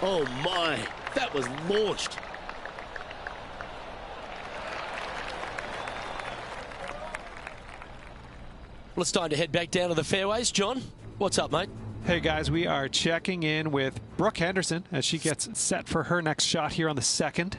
Oh my, that was launched. Well, it's time to head back down to the fairways. John, what's up, mate? Hey guys, we are checking in with Brooke Henderson as she gets set for her next shot here on the second.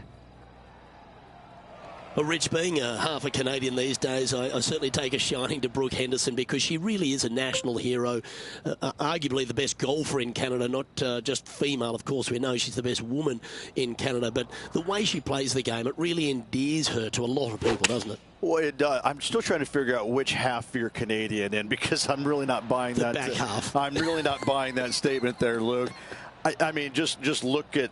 Well, Rich, being half a Canadian these days, I certainly take a shining to Brooke Henderson because she really is a national hero, arguably the best golfer in Canada, not just female. Of course, we know she's the best woman in Canada, but the way she plays the game, it really endears her to a lot of people, doesn't it? Well, it does. I'm still trying to figure out which half you're Canadian in because I'm really not buying the that. Back half. I'm really not buying that statement there, Luke. I mean, just look at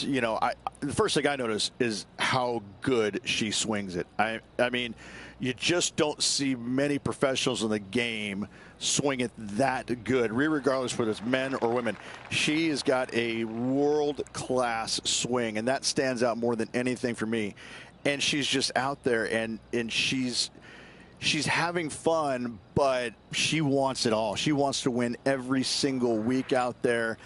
you know, the first thing I notice is how good she swings it. I mean, you just don't see many professionals in the game swing it that good, regardless whether it's men or women. She has got a world-class swing, and that stands out more than anything for me. And she's just out there, and she's having fun, but she wants it all. She wants to win every single week out there.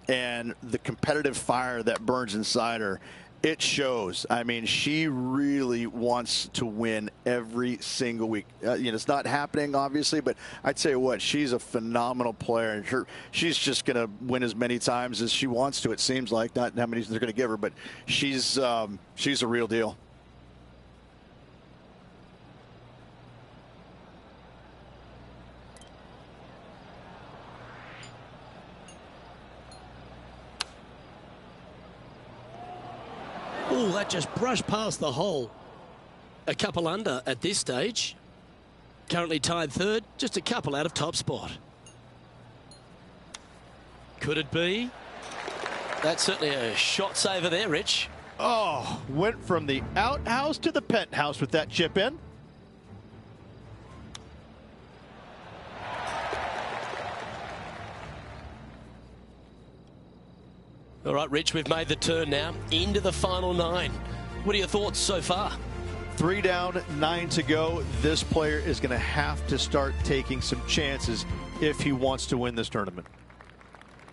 And the competitive fire that burns inside her, it shows. I mean, she really wants to win every single week. You know, it's not happening, obviously, but I tell you what, she's a phenomenal player. And she's just going to win as many times as she wants to, it seems like. Not how many they're going to give her, but she's a real deal. Oh, that just brushed past the hole. A couple under at this stage. Currently tied third, just a couple out of top spot. Could it be? That's certainly a shot saver there, Rich. Oh, went from the outhouse to the penthouse with that chip in. All right, Rich, we've made the turn now into the final 9. What are your thoughts so far? 3 down, 9 to go. This player is going to have to start taking some chances if he wants to win this tournament.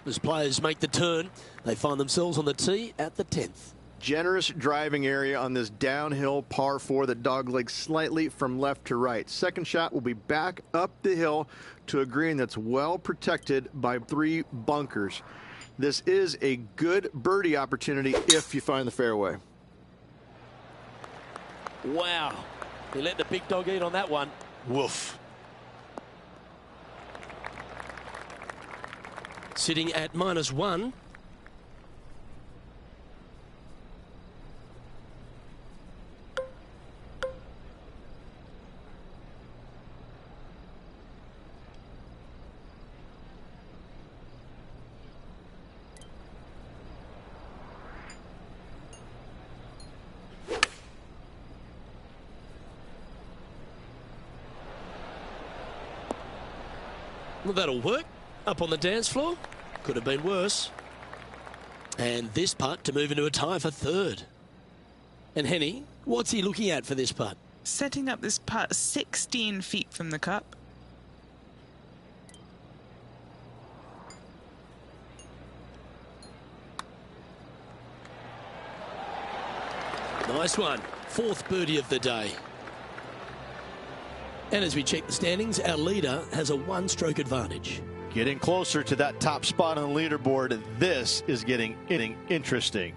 As players make the turn, they find themselves on the tee at the 10th. Generous driving area on this downhill par 4 that doglegs slightly from left to right. Second shot will be back up the hill to a green that's well protected by 3 bunkers. This is a good birdie opportunity if you find the fairway. Wow. He let the big dog eat on that one. Woof. Sitting at -1. Well, that'll work. Up on the dance floor. Could have been worse. And this putt to move into a tie for third. And Henny, what's he looking at for this putt? Setting up this putt 16 feet from the cup. Nice one. 4th birdie of the day. And as we check the standings, our leader has a 1-stroke advantage. Getting closer to that top spot on the leaderboard. This is getting interesting.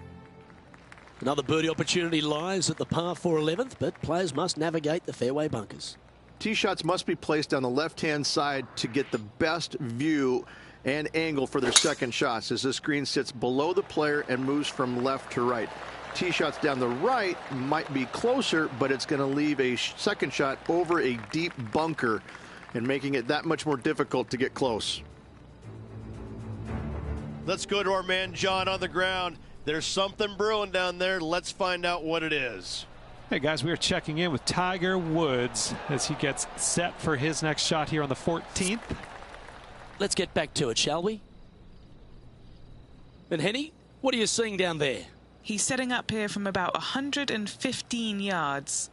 Another birdie opportunity lies at the par 4 11th, but players must navigate the fairway bunkers. Tee shots must be placed on the left-hand side to get the best view and angle for their second shots as this green sits below the player and moves from left to right. Tee shots down the right might be closer, but it's going to leave a second shot over a deep bunker and making it that much more difficult to get close. Let's go to our man John on the ground. There's something brewing down there. Let's find out what it is. Hey guys, we are checking in with Tiger Woods as he gets set for his next shot here on the 14th. Let's get back to it, shall we? And Henny, what are you seeing down there? He's setting up here from about 115 yards.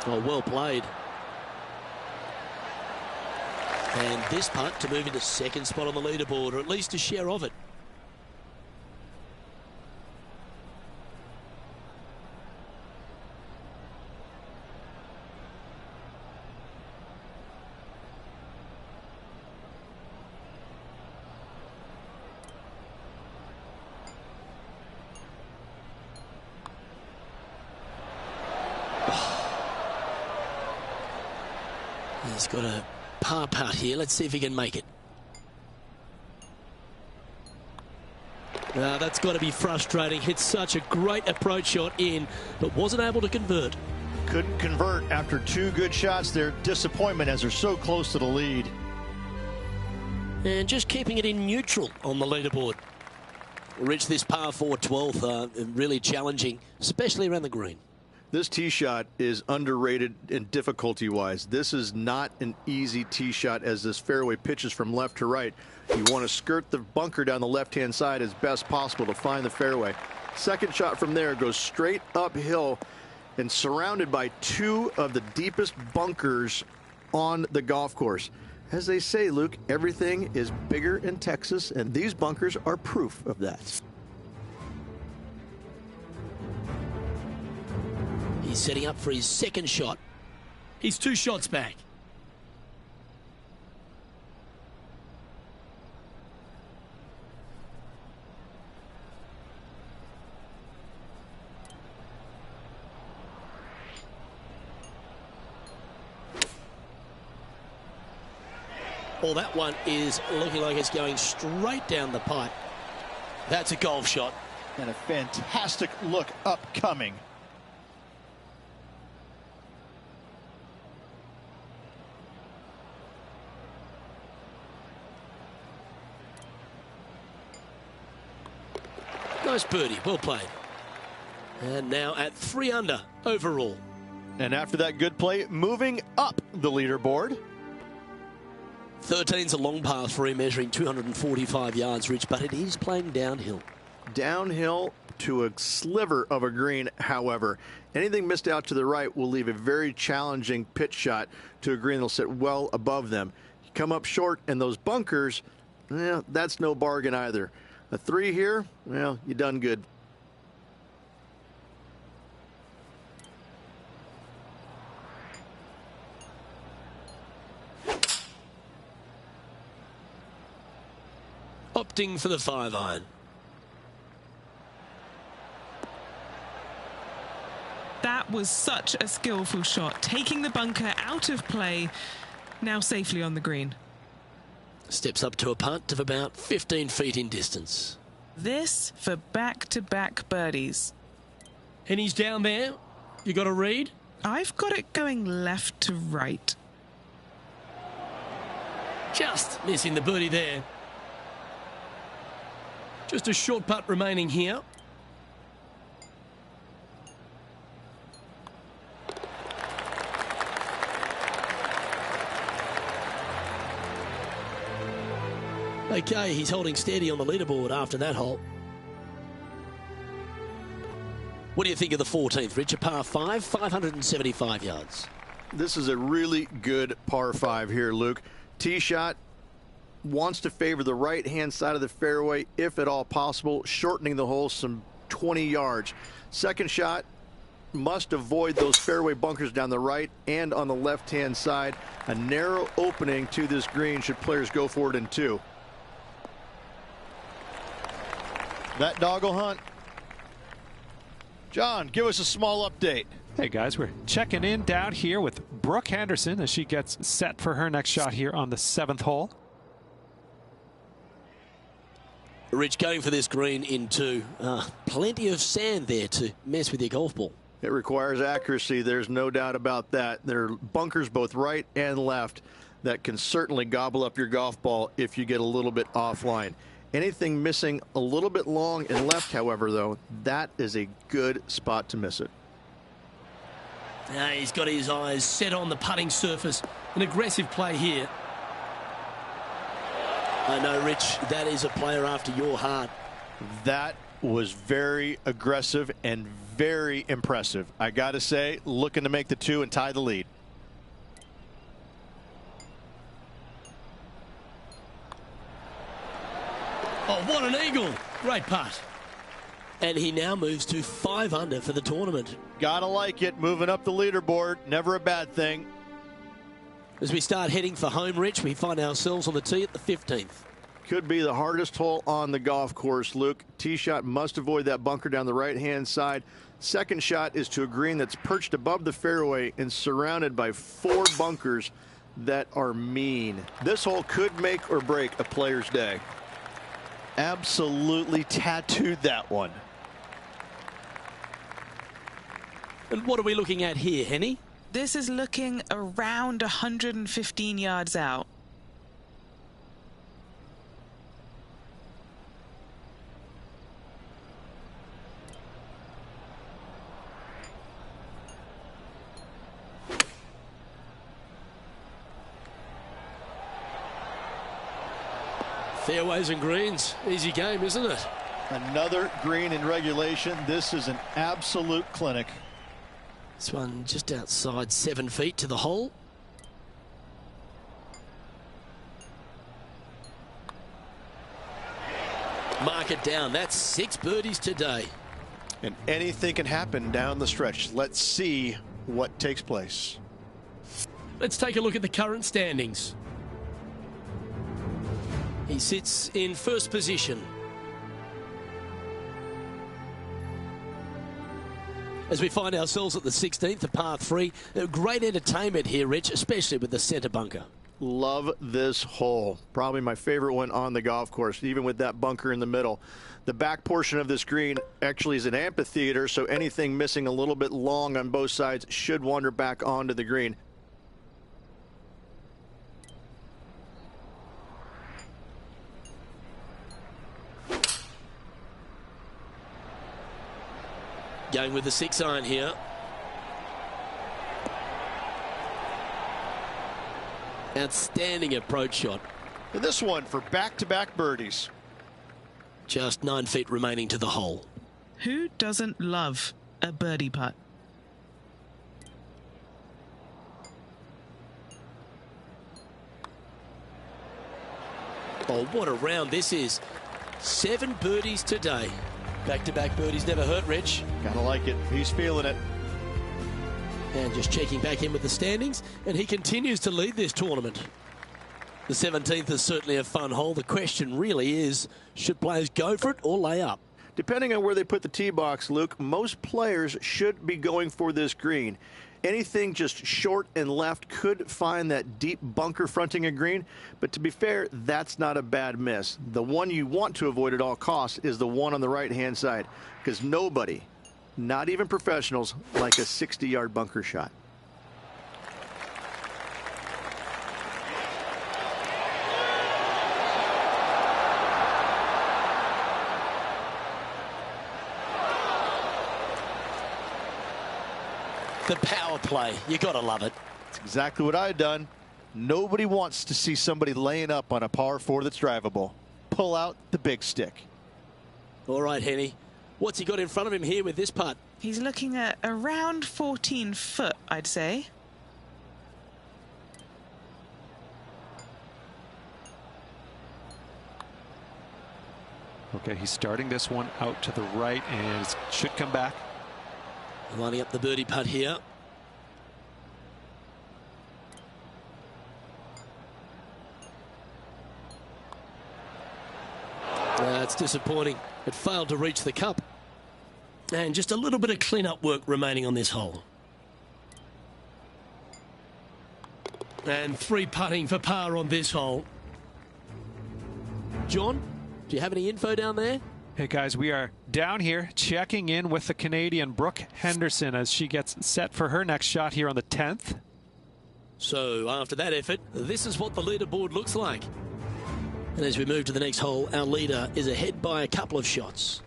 Oh, well played. And this putt to move into second spot on the leaderboard, or at least a share of it. He's got a par putt here. Let's see if he can make it. That's got to be frustrating. Hit such a great approach shot in, but wasn't able to convert. Couldn't convert after 2 good shots there. Disappointment as they're so close to the lead. And just keeping it in neutral on the leaderboard. Rich, this par 4 12th, really challenging, especially around the green. This tee shot is underrated in difficulty-wise. This is not an easy tee shot as this fairway pitches from left to right. You want to skirt the bunker down the left-hand side as best possible to find the fairway. Second shot from there goes straight uphill and surrounded by 2 of the deepest bunkers on the golf course. As they say, Luke, everything is bigger in Texas, and these bunkers are proof of that. He's setting up for his second shot. He's 2 shots back. Well, that one is looking like it's going straight down the pipe. That's a golf shot. And a fantastic look upcoming. Nice birdie, well played. And now at 3 under overall. And after that good play, moving up the leaderboard. 13's a long path for him, measuring 245 yards, Rich, but it is playing downhill. Downhill to a sliver of a green, however. Anything missed out to the right will leave a very challenging pitch shot to a green that'll sit well above them. You come up short, and those bunkers, that's no bargain either. A 3 here, well, you done good. Opting for the 5-iron. That was such a skillful shot, taking the bunker out of play, now safely on the green. Steps up to a putt of about 15 feet in distance. This for back-to-back birdies. And he's down there. You got a read? I've got it going left to right. Just missing the birdie there. Just a short putt remaining here. Okay, he's holding steady on the leaderboard after that hole. What do you think of the 14th, Rich? A par 5, 575 yards. This is a really good par 5 here, Luke. Tee shot wants to favor the right-hand side of the fairway, if at all possible, shortening the hole some 20 yards. Second shot must avoid those fairway bunkers down the right and on the left-hand side. A narrow opening to this green should players go for it in 2. That dog will hunt. John, give us a small update. Hey guys, we're checking in down here with Brooke Henderson as she gets set for her next shot here on the 7th hole. Rich, going for this green in 2. Plenty of sand there to mess with your golf ball. It requires accuracy. There's no doubt about that. There are bunkers both right and left that can certainly gobble up your golf ball if you get a little bit offline. Anything missing a little bit long and left, however, though, that is a good spot to miss it. Now he's got his eyes set on the putting surface. An aggressive play here. I know, Rich, that is a player after your heart. That was very aggressive and very impressive. I got to say, looking to make the 2 and tie the lead. Oh, what an eagle. Great putt. And he now moves to 5 under for the tournament. Gotta like it. Moving up the leaderboard. Never a bad thing. As we start heading for home, Rich, we find ourselves on the tee at the 15th. Could be the hardest hole on the golf course, Luke. Tee shot must avoid that bunker down the right-hand side. Second shot is to a green that's perched above the fairway and surrounded by 4 bunkers that are mean. This hole could make or break a player's day. Absolutely tattooed that one. And what are we looking at here, Henny? This is looking around 115 yards out. Fairways and greens. Easy game, isn't it? Another green in regulation. This is an absolute clinic. This one just outside 7 feet to the hole. Mark it down. That's 6 birdies today. And anything can happen down the stretch. Let's see what takes place. Let's take a look at the current standings. He sits in first position. As we find ourselves at the 16th, the par 3. Great entertainment here, Rich, especially with the centre bunker. Love this hole. Probably my favorite one on the golf course, even with that bunker in the middle. The back portion of this green actually is an amphitheater, so anything missing a little bit long on both sides should wander back onto the green. Going with the 6-iron here. Outstanding approach shot. And this one for back-to-back birdies. Just 9 feet remaining to the hole. Who doesn't love a birdie putt? Oh, what a round this is. 7 birdies today. Back-to-back birdies never hurt, Rich. Gotta like it. He's feeling it. And just checking back in with the standings, and he continues to lead this tournament. The 17th is certainly a fun hole. The question really is, should players go for it or lay up? Depending on where they put the tee box, Luke, most players should be going for this green. Anything just short and left could find that deep bunker fronting a green, but to be fair, that's not a bad miss. The one you want to avoid at all costs is the one on the right-hand side, because nobody, not even professionals, like a 60-yard bunker shot. The power play, you gotta love it. That's exactly what I've done. Nobody wants to see somebody laying up on a par 4 that's drivable. Pull out the big stick. All right, Henny. What's he got in front of him here with this putt? He's looking at around 14 foot, I'd say. Okay, he's starting this one out to the right and it should come back. Lining up the birdie putt here. That's disappointing. It failed to reach the cup. And just a little bit of clean-up work remaining on this hole. And 3 putting for par on this hole. John, do you have any info down there? Hey guys, we are down here checking in with the Canadian Brooke Henderson as she gets set for her next shot here on the 10th. So after that effort, this is what the leaderboard looks like. And as we move to the next hole, our leader is ahead by a couple of shots.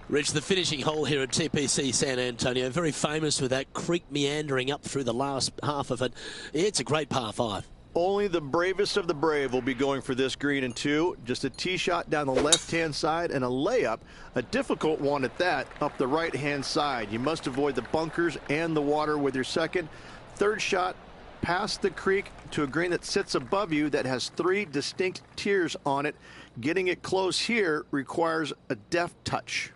Rich, the finishing hole here at TPC San Antonio, very famous with that creek meandering up through the last half of it. It's a great par 5. Only the bravest of the brave will be going for this green in 2. Just a tee shot down the left-hand side and a layup, a difficult one at that, up the right-hand side. You must avoid the bunkers and the water with your second. Third shot, past the creek to a green that sits above you that has 3 distinct tiers on it. Getting it close here requires a deft touch.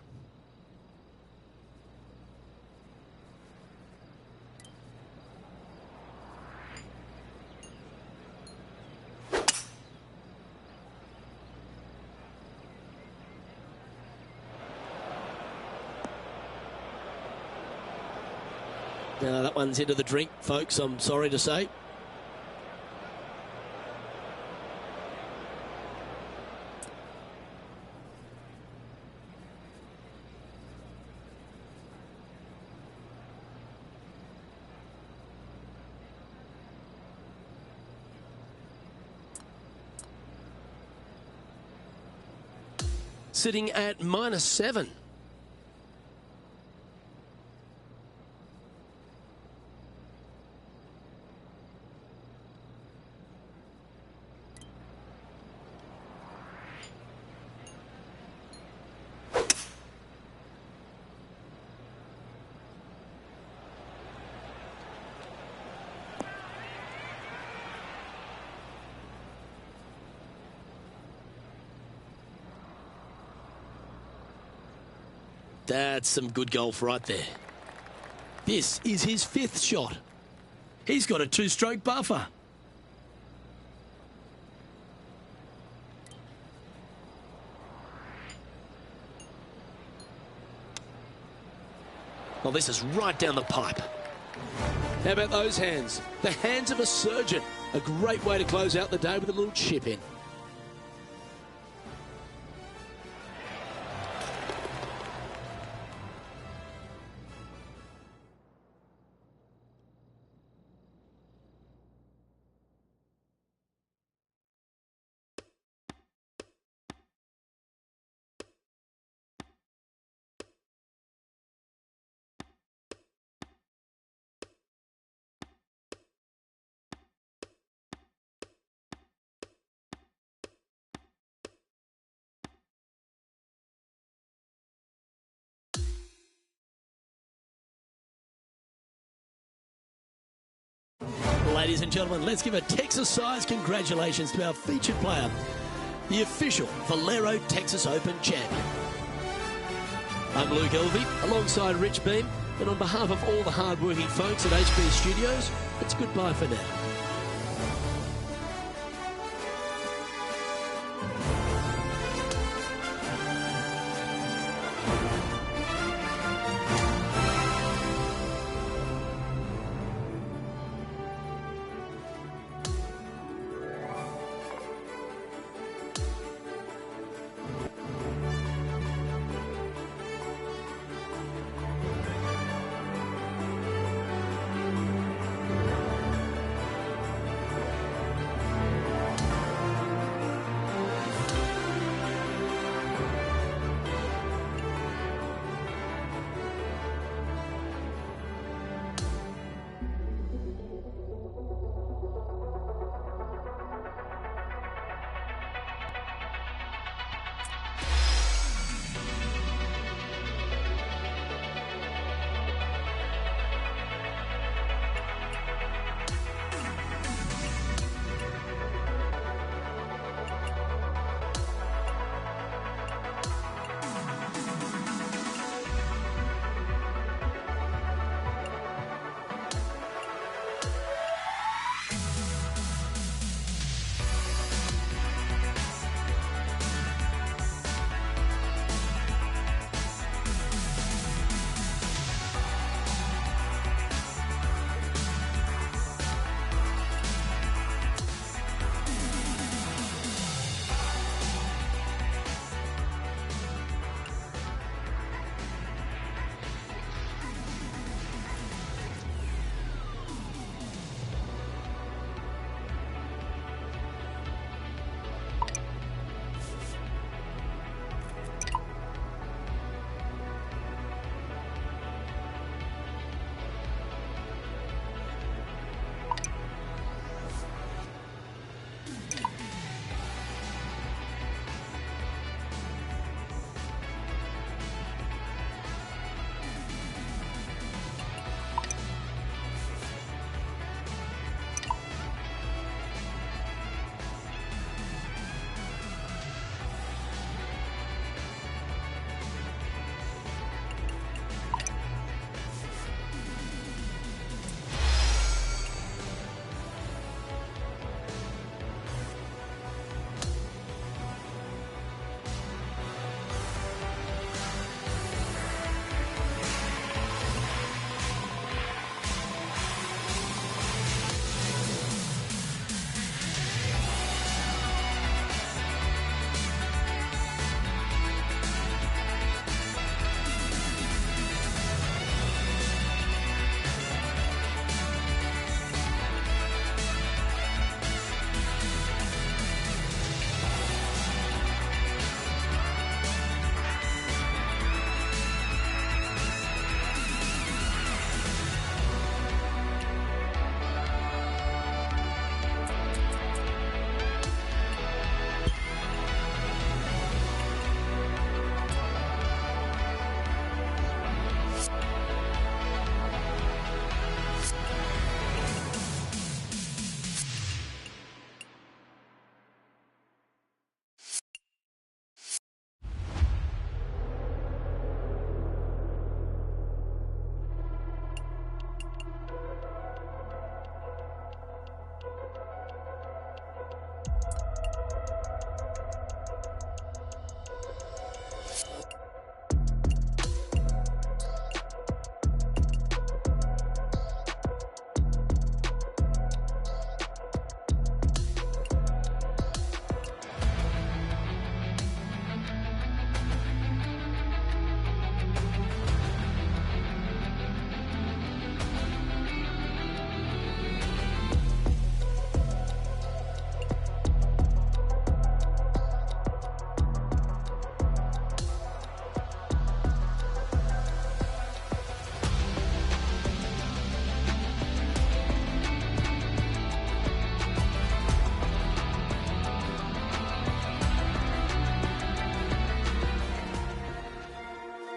That one's into the drink, folks, I'm sorry to say. Sitting at -7. That's some good golf right there. This is his 5th shot. He's got a 2-stroke buffer. Well, this is right down the pipe. How about those hands? The hands of a surgeon. A great way to close out the day with a little chip in. Ladies and gentlemen, let's give a Texas-sized congratulations to our featured player, the official Valero Texas Open champion. I'm Luke Elvey, alongside Rich Beam, and on behalf of all the hard-working folks at HB Studios, it's goodbye for now.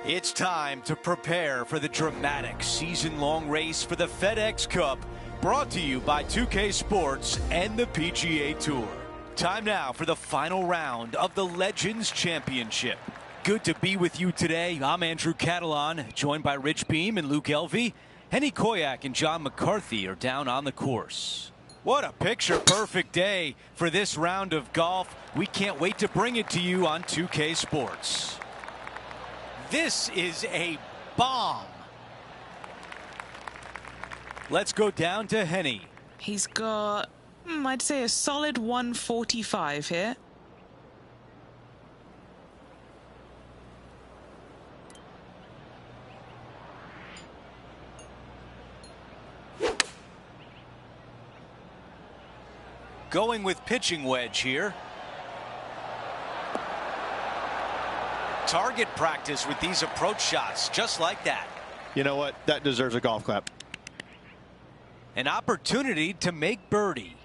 It's time to prepare for the dramatic season-long race for the FedEx Cup, brought to you by 2K Sports and the PGA Tour. Time now for the final round of the Legends Championship. Good to be with you today. I'm Andrew Catalan, joined by Rich Beam and Luke Elvey. Henny Koyak and John McCarthy are down on the course. What a picture-perfect day for this round of golf. We can't wait to bring it to you on 2K Sports. This is a bomb. Let's go down to Henny. He's got, I'd say, a solid 145 here. Going with pitching wedge here. Target practice with these approach shots, just like that. You know what? That deserves a golf clap. An opportunity to make birdie.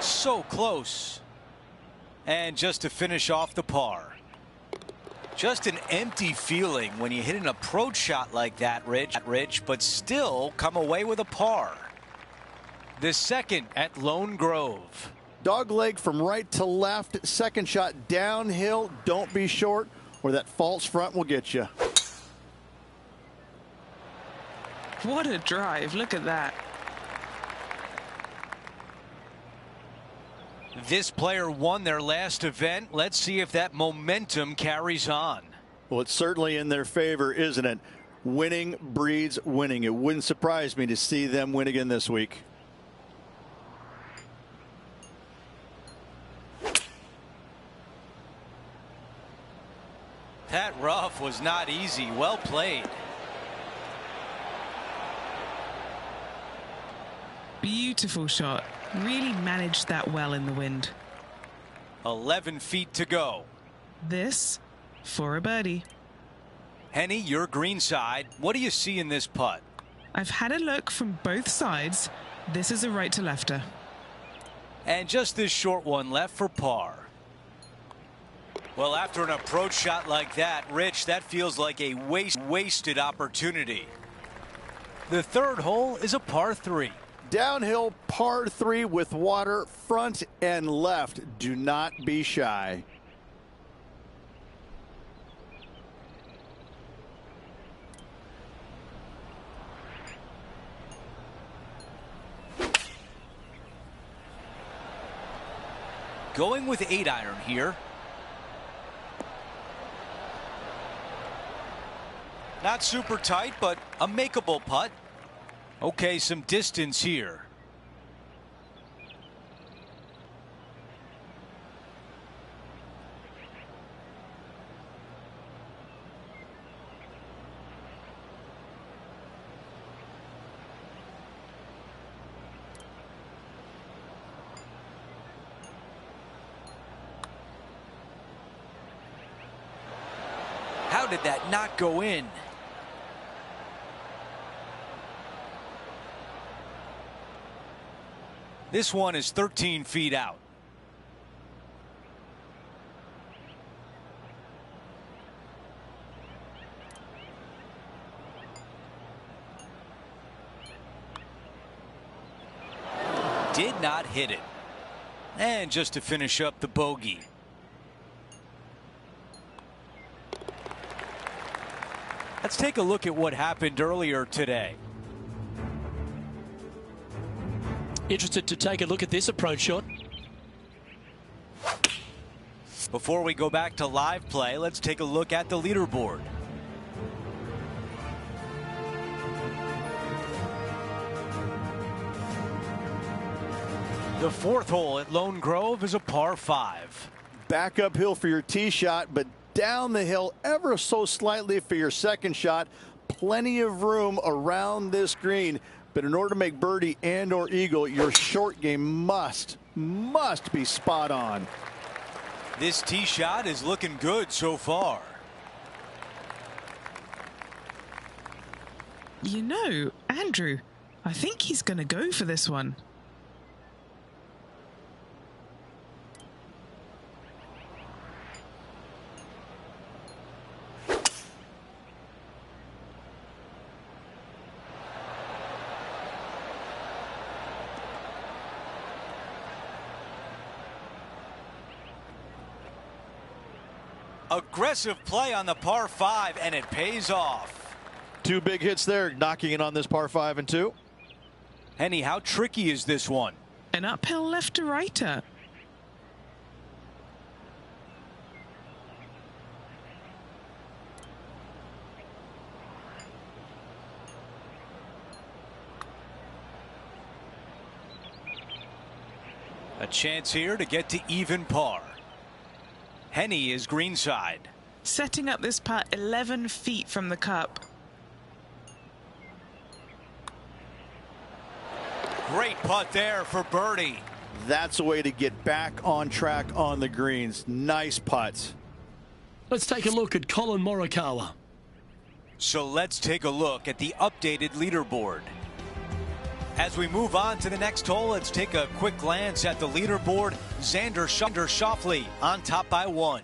So close. And just to finish off the par. Just an empty feeling when you hit an approach shot like that, Rich, but still come away with a par. The second at Lone Grove. Dog leg from right to left. Second shot downhill. Don't be short, or that false front will get you. What a drive. Look at that. This player won their last event. Let's see if that momentum carries on. Well, it's certainly in their favor, isn't it? Winning breeds winning. It wouldn't surprise me to see them win again this week. That rough was not easy. Well played. Beautiful shot. Really managed that well in the wind. 11 feet to go. This for a birdie. Henny, your green side. What do you see in this putt? I've had a look from both sides. This is a right to lefter. And just this short one left for par. Well, after an approach shot like that, Rich, that feels like a wasted opportunity. The third hole is a par 3. Downhill par 3 with water front and left. Do not be shy. Going with 8-iron here. Not super tight, but a makeable putt. Okay, some distance here. How did that not go in? This one is 13 feet out. Did not hit it. And just to finish up the bogey. Let's take a look at what happened earlier today. Interested to take a look at this approach shot. Before we go back to live play, let's take a look at the leaderboard. The fourth hole at Lone Grove is a par 5. Back uphill for your tee shot, but down the hill ever so slightly for your second shot. Plenty of room around this green. But in order to make birdie and or eagle, your short game must be spot on. This tee shot is looking good so far. You know, Andrew, I think he's going to go for this one. Aggressive play on the par 5, and it pays off. 2 big hits there, knocking it on this par 5 and 2. Hennie, how tricky is this one? An uphill left to righter. A chance here to get to even par. Hennie is greenside. Setting up this putt 11 feet from the cup. Great putt there for birdie. That's a way to get back on track on the greens. Nice putt. Let's take a look at Colin Morikawa. So let's take a look at the updated leaderboard. As we move on to the next hole, let's take a quick glance at the leaderboard. Xander Schauffele on top by 1.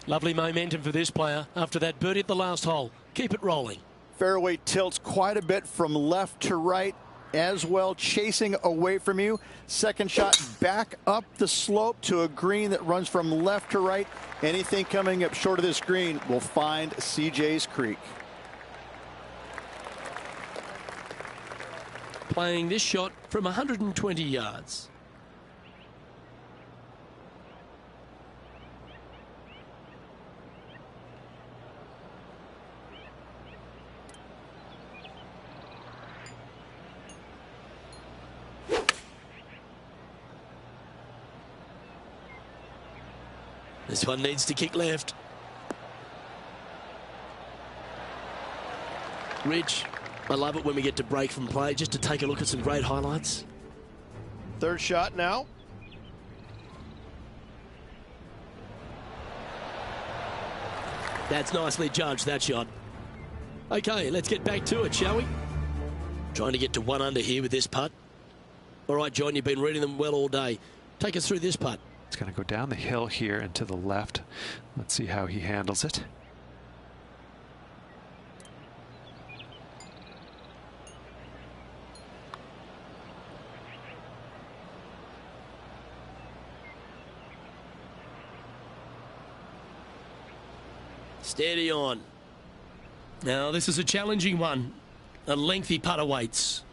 Lovely momentum for this player after that birdie at the last hole. Keep it rolling. Fairway tilts quite a bit from left to right as well, chasing away from you. Second shot back up the slope to a green that runs from left to right. Anything coming up short of this green will find CJ's Creek. Playing this shot from 120 yards. This one needs to kick left. Rich, I love it when we get to break from play just to take a look at some great highlights. Third shot now. That's nicely judged, that shot. Okay, let's get back to it, shall we? Trying to get to 1 under here with this putt. All right, John, you've been reading them well all day. Take us through this putt. It's going to go down the hill here and to the left. Let's see how he handles it. Steady on. Now, this is a challenging one. A lengthy putt awaits.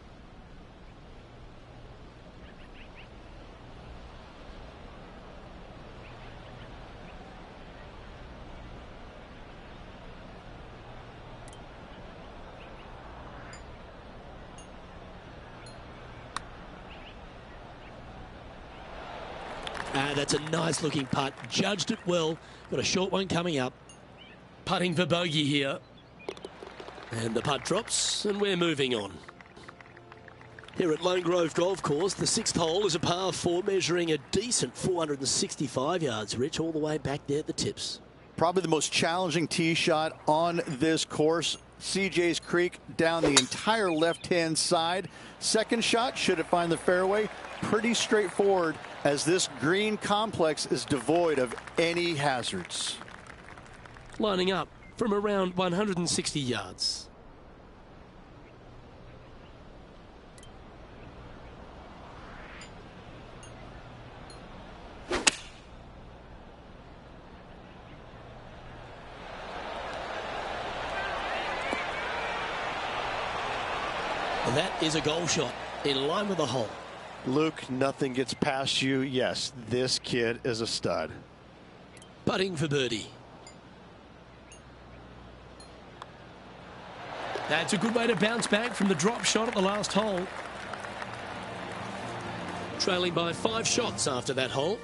That's a nice looking putt. Judged it well. Got a short one coming up. Putting for bogey here. And the putt drops, and we're moving on. Here at Lone Grove Golf Course, the 6th hole is a par 4 measuring a decent 465 yards, Rich, all the way back there at the tips. Probably the most challenging tee shot on this course. CJ's Creek down the entire left-hand side. Second shot, should it find the fairway, pretty straightforward as this green complex is devoid of any hazards. Lining up from around 160 yards. And that is a goal shot in line with the hole. Luke, nothing gets past you. Yes, this kid is a stud. Putting for birdie. That's a good way to bounce back from the drop shot at the last hole. Trailing by 5 shots after that hole.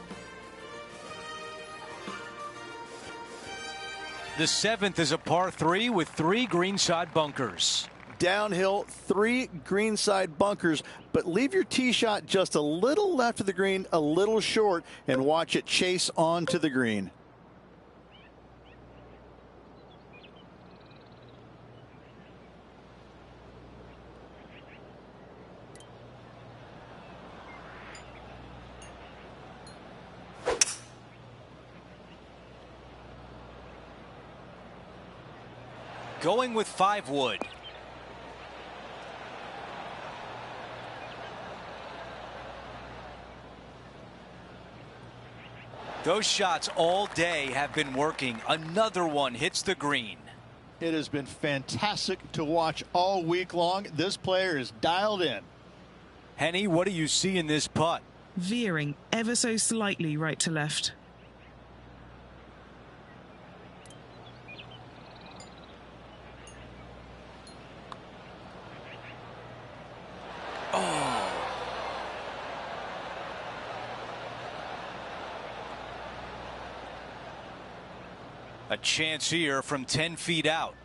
The 7th is a par 3 with 3 greenside bunkers. Downhill, 3 greenside bunkers, but leave your tee shot just a little left of the green, a little short, and watch it chase onto the green. Going with 5 wood. Those shots all day have been working. Another one hits the green. It has been fantastic to watch all week long. This player is dialed in. Henny, what do you see in this putt? Veering ever so slightly right to left. Oh. A chance here from 10 feet out.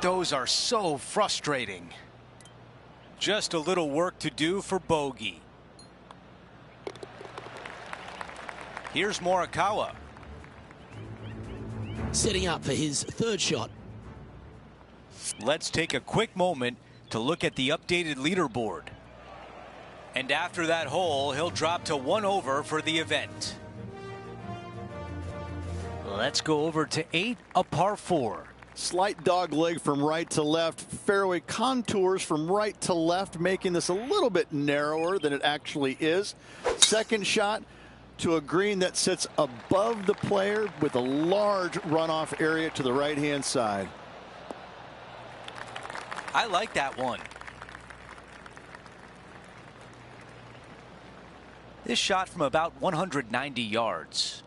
Those are so frustrating. Just a little work to do for bogey. Here's Morikawa. Setting up for his third shot. Let's take a quick moment to look at the updated leaderboard. And after that hole, he'll drop to 1 over for the event. Let's go over to 8, a par 4. Slight dog leg from right to left. Fairway contours from right to left, making this a little bit narrower than it actually is. Second shot to a green that sits above the player with a large runoff area to the right-hand side. I like that one. This shot from about 190 yards.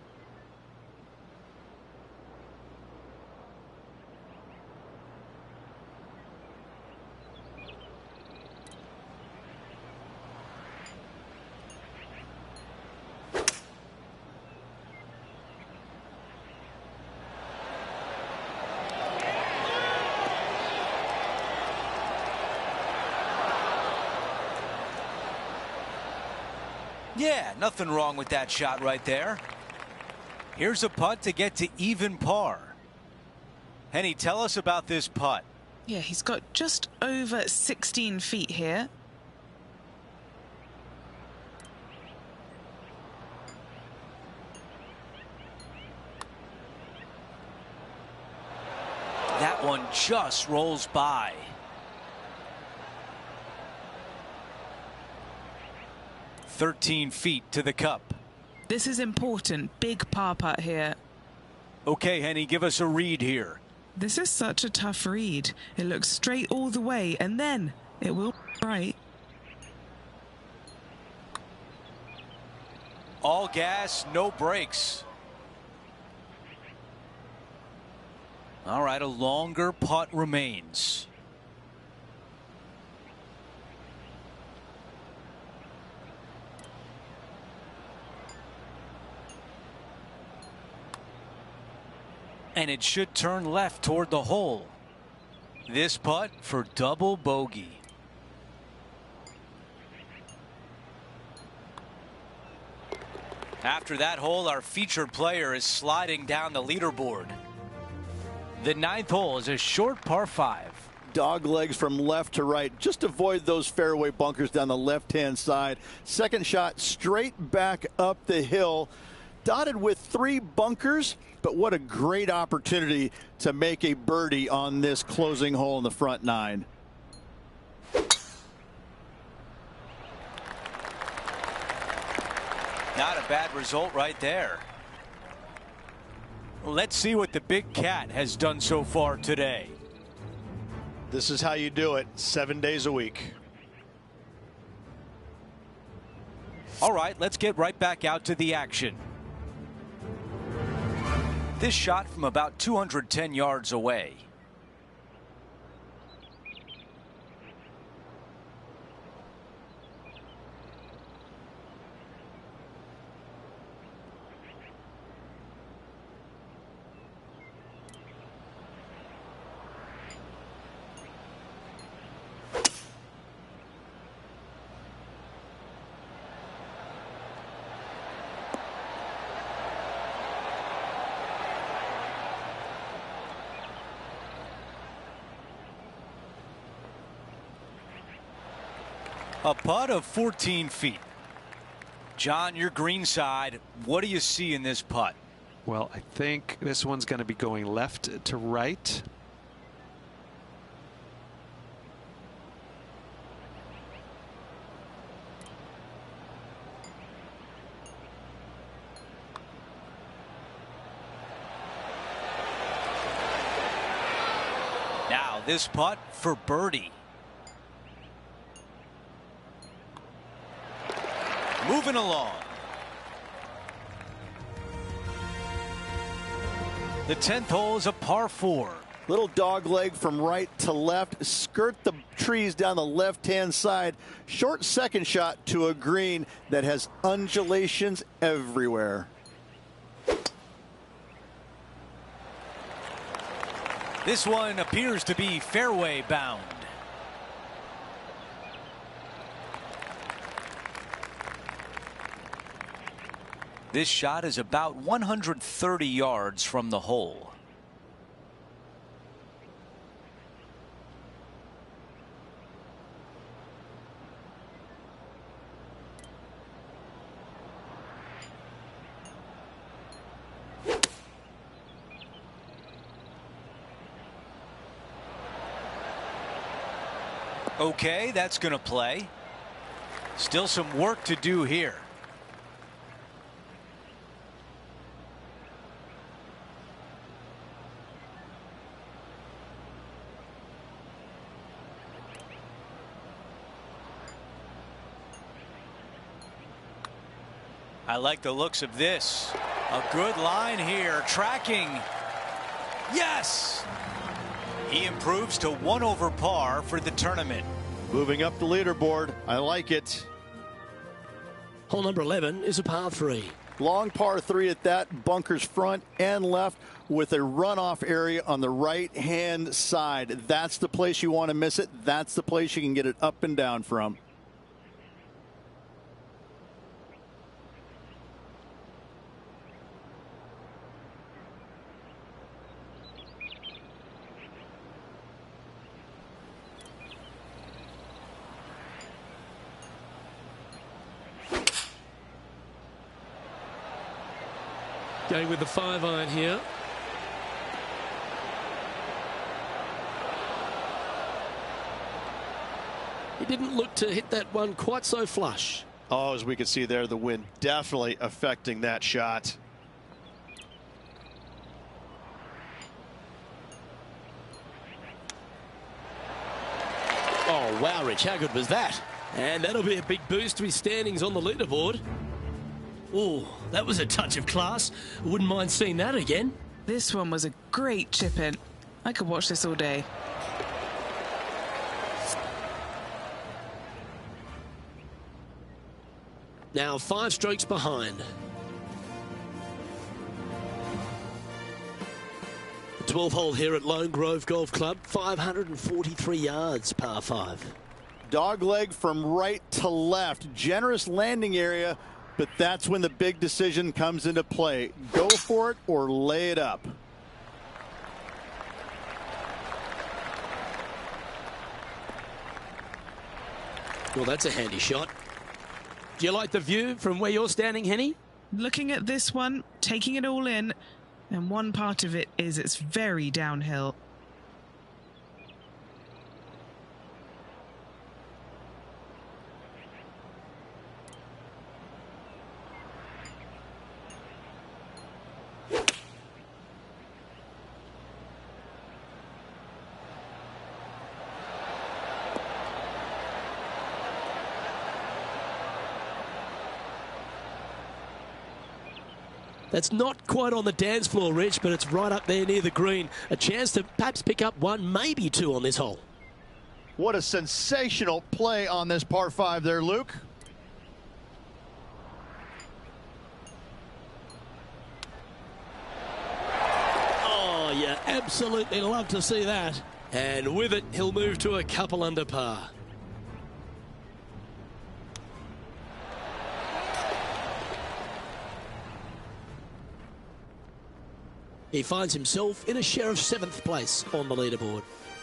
Yeah, nothing wrong with that shot right there. Here's a putt to get to even par. Henny, tell us about this putt. Yeah, he's got just over 16 feet here. That one just rolls by. "13 feet to the cup." This is important. Big par putt here. Okay, Henny, give us a read here. This is such a tough read. It looks straight all the way, and then it will right. All gas, no brakes. All right, a longer putt remains. And it should turn left toward the hole. This putt for double bogey. After that hole, our featured player is sliding down the leaderboard. The 9th hole is a short par 5. Dog legs from left to right. Just avoid those fairway bunkers down the left-hand side. Second shot straight back up the hill. Dotted with 3 bunkers, but what a great opportunity to make a birdie on this closing hole in the front 9. Not a bad result right there. Let's see what the Big Cat has done so far today. This is how you do it 7 days a week. All right, let's get right back out to the action. This shot from about 210 yards away. A putt of 14 feet. John, your green side, what do you see in this putt? Well, I think this one's going to be going left to right. Now this putt for birdie. Moving along. The 10th hole is a par 4. Little dog leg from right to left. Skirt the trees down the left-hand side. Short second shot to a green that has undulations everywhere. This one appears to be fairway bound. This shot is about 130 yards from the hole. Okay, that's going to play. Still some work to do here. I like the looks of this. A good line here. Tracking. Yes! He improves to 1 over par for the tournament. Moving up the leaderboard. I like it. Hole number 11 is a par 3. Long par 3 at that. Bunkers front and left with a runoff area on the right-hand side. That's the place you want to miss it. That's the place you can get it up and down from. Going with the 5-iron here. He didn't look to hit that one quite so flush. Oh, as we can see there, the wind definitely affecting that shot. Oh, wow, Rich, how good was that? And that'll be a big boost to his standings on the leaderboard. Oh, that was a touch of class. Wouldn't mind seeing that again. This one was a great chip in. I could watch this all day. Now 5 strokes behind. The 12th hole here at Lone Grove Golf Club, 543 yards, par 5. Dog leg from right to left. Generous landing area, but that's when the big decision comes into play. Go for it or lay it up. Well, that's a handy shot. Do you like the view from where you're standing, Henny? Looking at this one, taking it all in, and one part of it is it's very downhill. That's not quite on the dance floor, Rich, but it's right up there near the green. A chance to perhaps pick up 1, maybe 2 on this hole. What a sensational play on this par 5 there, Luke. Oh, you absolutely love to see that. And with it, he'll move to a couple under par. He finds himself in a share of 7th place on the leaderboard.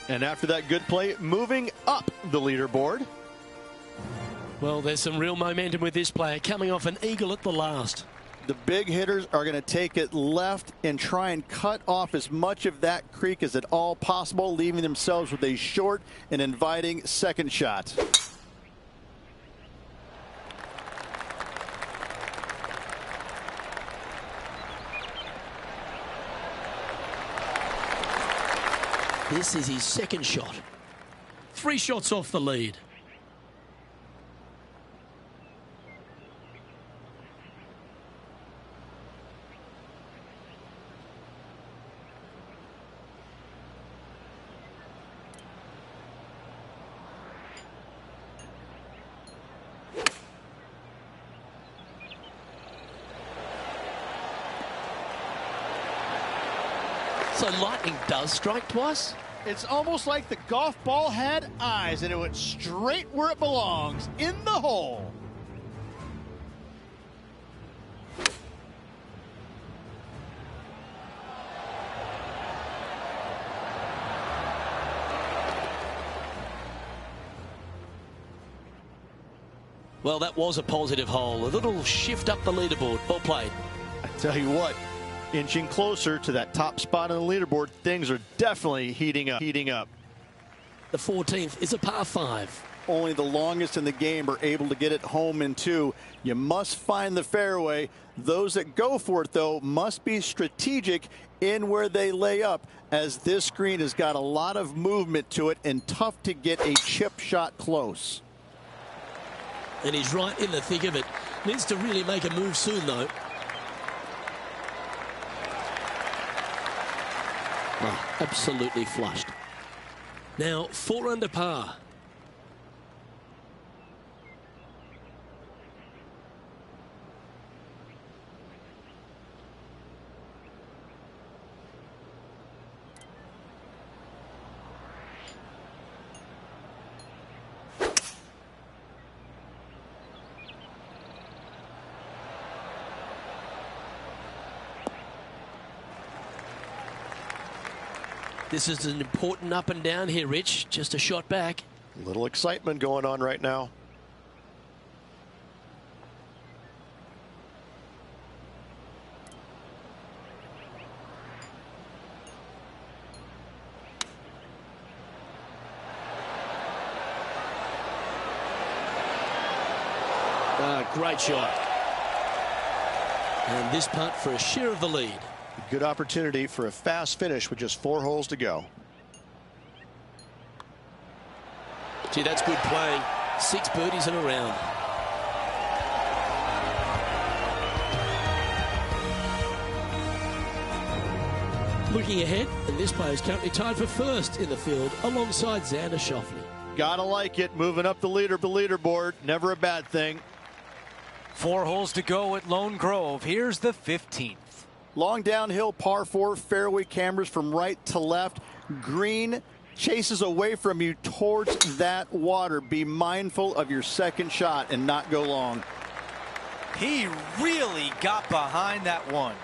And after that good play, moving up the leaderboard. Well, there's some real momentum with this player, coming off an eagle at the last. The big hitters are going to take it left and try and cut off as much of that creek as at all possible, leaving themselves with a short and inviting second shot. This is his second shot. 3 shots off the lead. So lightning does strike twice? It's almost like the golf ball had eyes and it went straight where it belongs, in the hole. Well, that was a positive hole. A little shift up the leaderboard. Well played. I tell you what, inching closer to that top spot on the leaderboard, things are definitely heating up. The 14th is a par 5. Only the longest in the game are able to get it home in 2. You must find the fairway. Those that go for it, though, must be strategic in where they lay up, as this green has got a lot of movement to it and tough to get a chip shot close. And he's right in the thick of it. Needs to really make a move soon, though. Oh, absolutely flushed. Now, 4 under par. This is an important up and down here, Rich. Just a shot back. A little excitement going on right now. Great shot. And this putt for a share of the lead. Good opportunity for a fast finish with just 4 holes to go. Gee, that's good playing. 6 birdies in a round. Looking ahead, and this player is currently tied for first in the field alongside Xander Schauffele. Gotta like it. Moving up the leaderboard. Never a bad thing. 4 holes to go at Lone Grove. Here's the 15th. Long downhill par 4, fairway cameras from right to left. Green chases away from you towards that water. Be mindful of your second shot and not go long. He really got behind that one.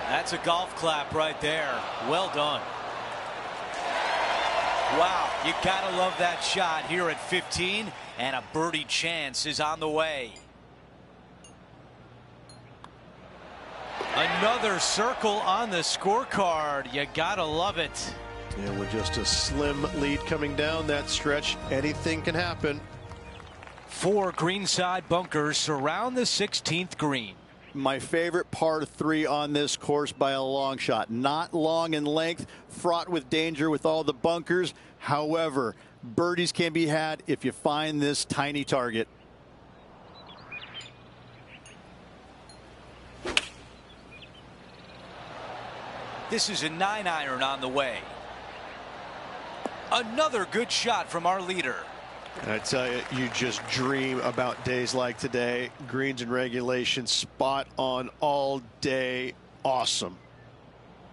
That's a golf clap right there. Well done. Wow, you gotta love that shot here at 15, and a birdie chance is on the way. Another circle on the scorecard. You gotta love it. And with just a slim lead coming down that stretch, anything can happen. 4 greenside bunkers surround the 16th green. My favorite par 3 on this course by a long shot. Not long in length, fraught with danger with all the bunkers. However, birdies can be had if you find this tiny target. This is a 9-iron on the way. Another good shot from our leader. And I tell you, you just dream about days like today. Greens and regulation, spot on all day. Awesome.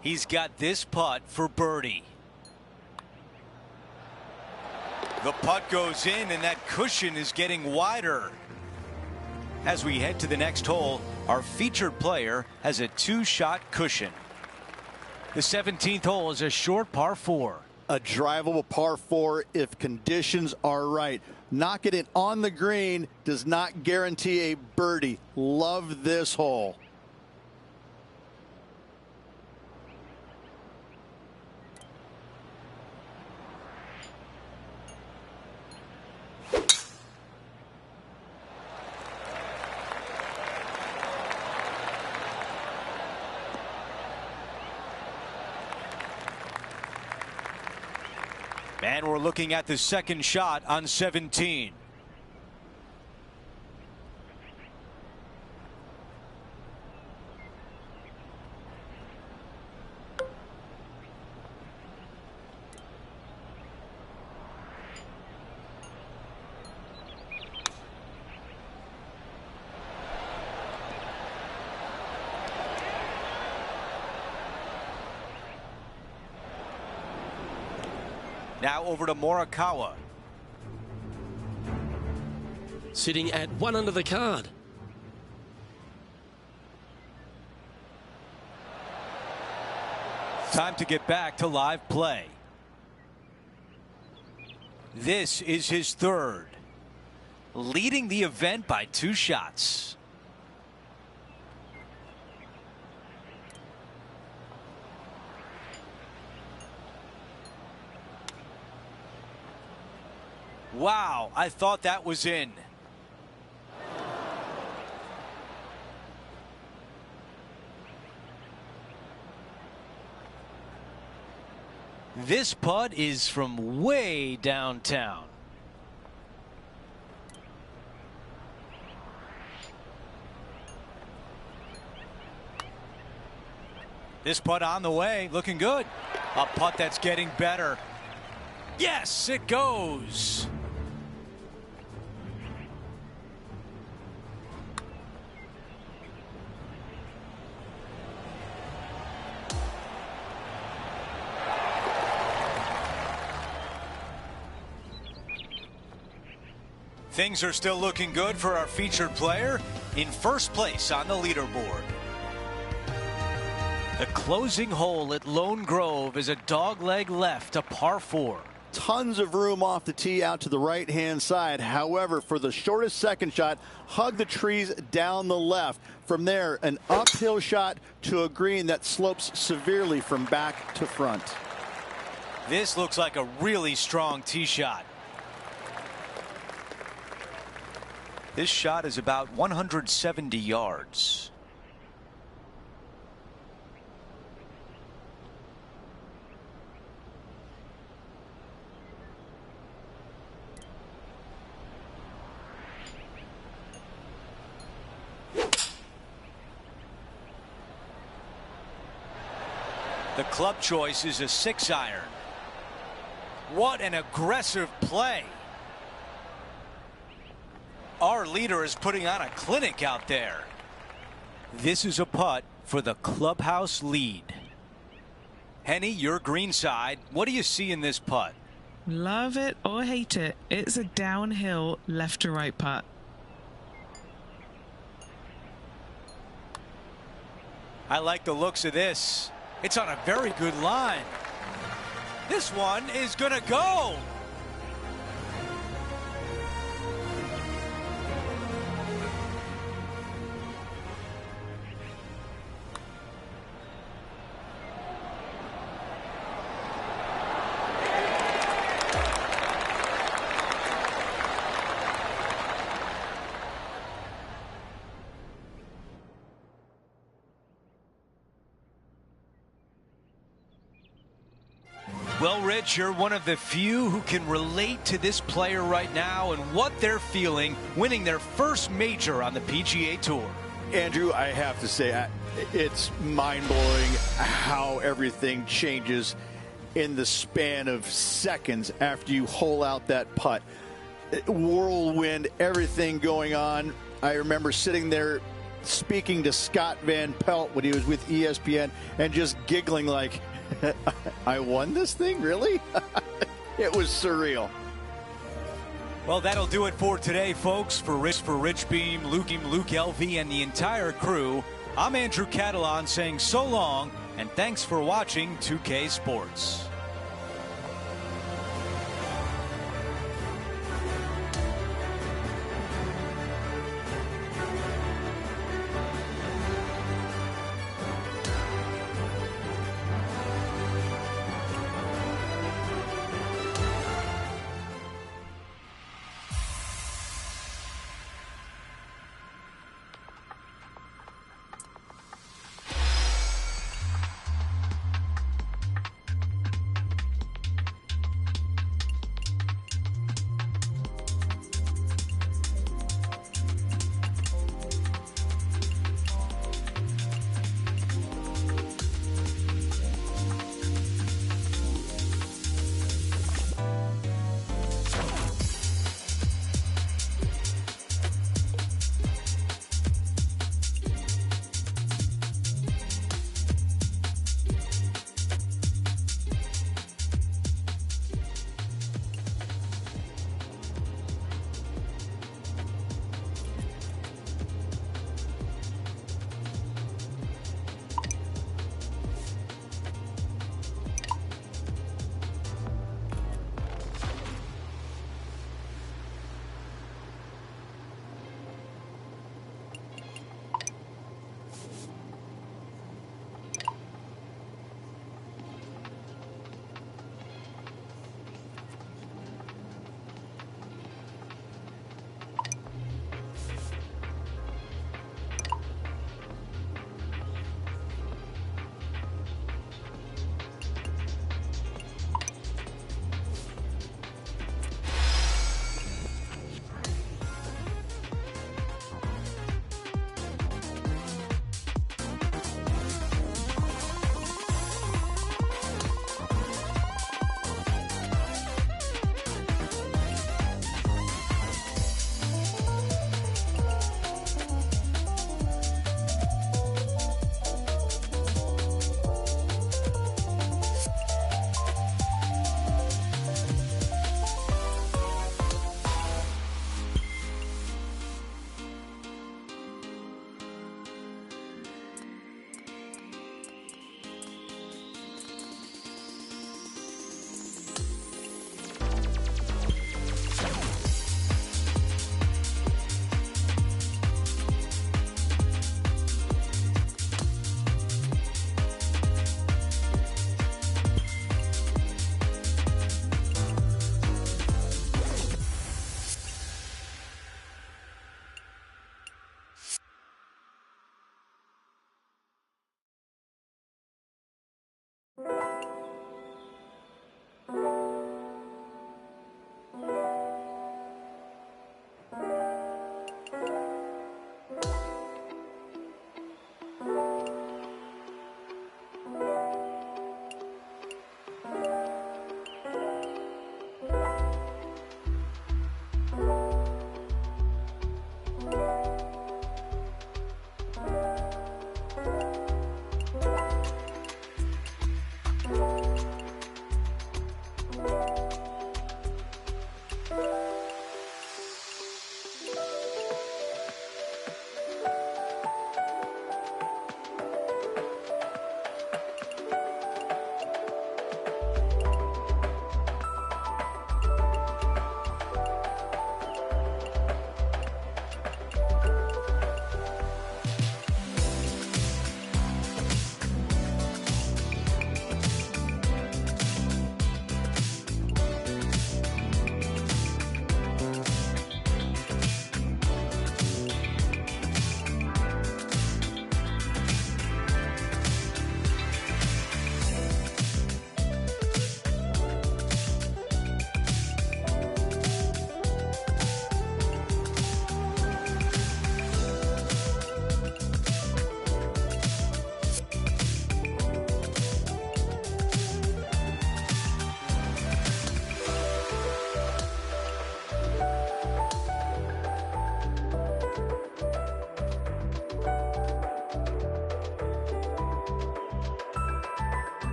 He's got this putt for birdie. The putt goes in, and that cushion is getting wider. As we head to the next hole, our featured player has a 2-shot cushion. The 17th hole is a short par 4. a drivable par 4 if conditions are right. Knocking it on the green does not guarantee a birdie. Love this hole. And we're looking at the second shot on 17. Now over to Morikawa. Sitting at 1 under the card. Time to get back to live play. This is his third, leading the event by 2 shots. Wow, I thought that was in. This putt is from way downtown. This putt on the way, looking good. A putt that's getting better. Yes, it goes. Things are still looking good for our featured player in first place on the leaderboard. The closing hole at Lone Grove is a dogleg left, a par 4. Tons of room off the tee out to the right-hand side. However, for the shortest second shot, hug the trees down the left. From there, an uphill shot to a green that slopes severely from back to front. This looks like a really strong tee shot. This shot is about 170 yards. The club choice is a 6-iron. What an aggressive play. Our leader is putting on a clinic out there. This is a putt for the clubhouse lead. Henny, your green side. What do you see in this putt? Love it or hate it, it's a downhill left to right putt. I like the looks of this. It's on a very good line. This one is gonna go. Well, Rich, you're one of the few who can relate to this player right now and what they're feeling winning their first major on the PGA Tour. Andrew, I have to say, it's mind-blowing how everything changes in the span of seconds after you hole out that putt. Whirlwind, everything going on. I remember sitting there speaking to Scott Van Pelt when he was with ESPN and just giggling like, I won this thing? Really? It was surreal. Well, that'll do it for today, folks. For Rich Beam, Luke LV, and the entire crew, I'm Andrew Catalan saying so long, and thanks for watching 2K Sports.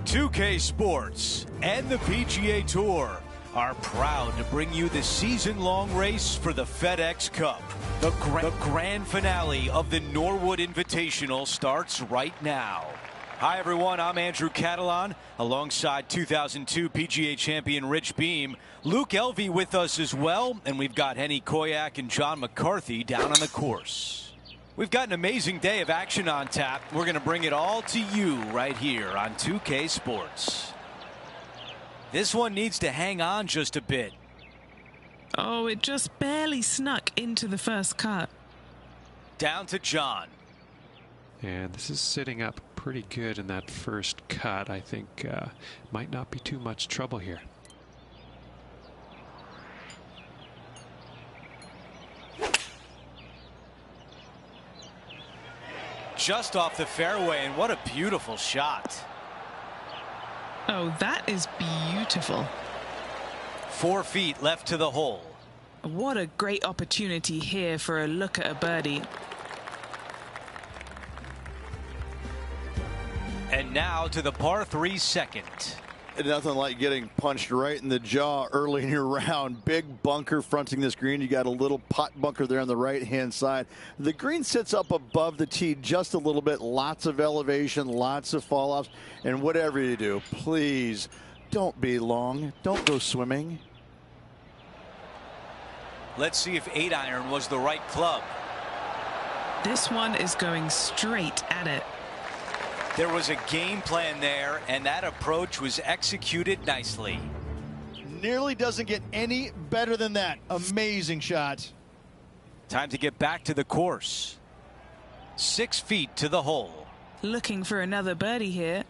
2K Sports and the PGA Tour are proud to bring you the season-long race for the FedEx Cup. The grand finale of the Norwood Invitational starts right now. Hi, everyone. I'm Andrew Catalan, alongside 2002 PGA champion Rich Beem. Luke Elvey with us as well, and we've got Henny Koyak and John McCarthy down on the course. We've got an amazing day of action on tap. We're going to bring it all to you right here on 2K Sports. This one needs to hang on just a bit. Oh, it just barely snuck into the first cut. Down to John. And this is sitting up pretty good in that first cut. I think might not be too much trouble here. Just off the fairway, and what a beautiful shot. Oh, that is beautiful. 4 feet left to the hole. What a great opportunity here for a look at a birdie. And now to the par 3 second. Nothing like getting punched right in the jaw early in your round. Big bunker fronting this green. You got a little pot bunker there on the right-hand side. The green sits up above the tee just a little bit. Lots of elevation, lots of fall-offs. And whatever you do, please don't be long. Don't go swimming. Let's see if 8-iron was the right club. This one is going straight at it. There was a game plan there, and that approach was executed nicely. Nearly doesn't get any better than that. Amazing shot. Time to get back to the course. 6 feet to the hole. Looking for another birdie here.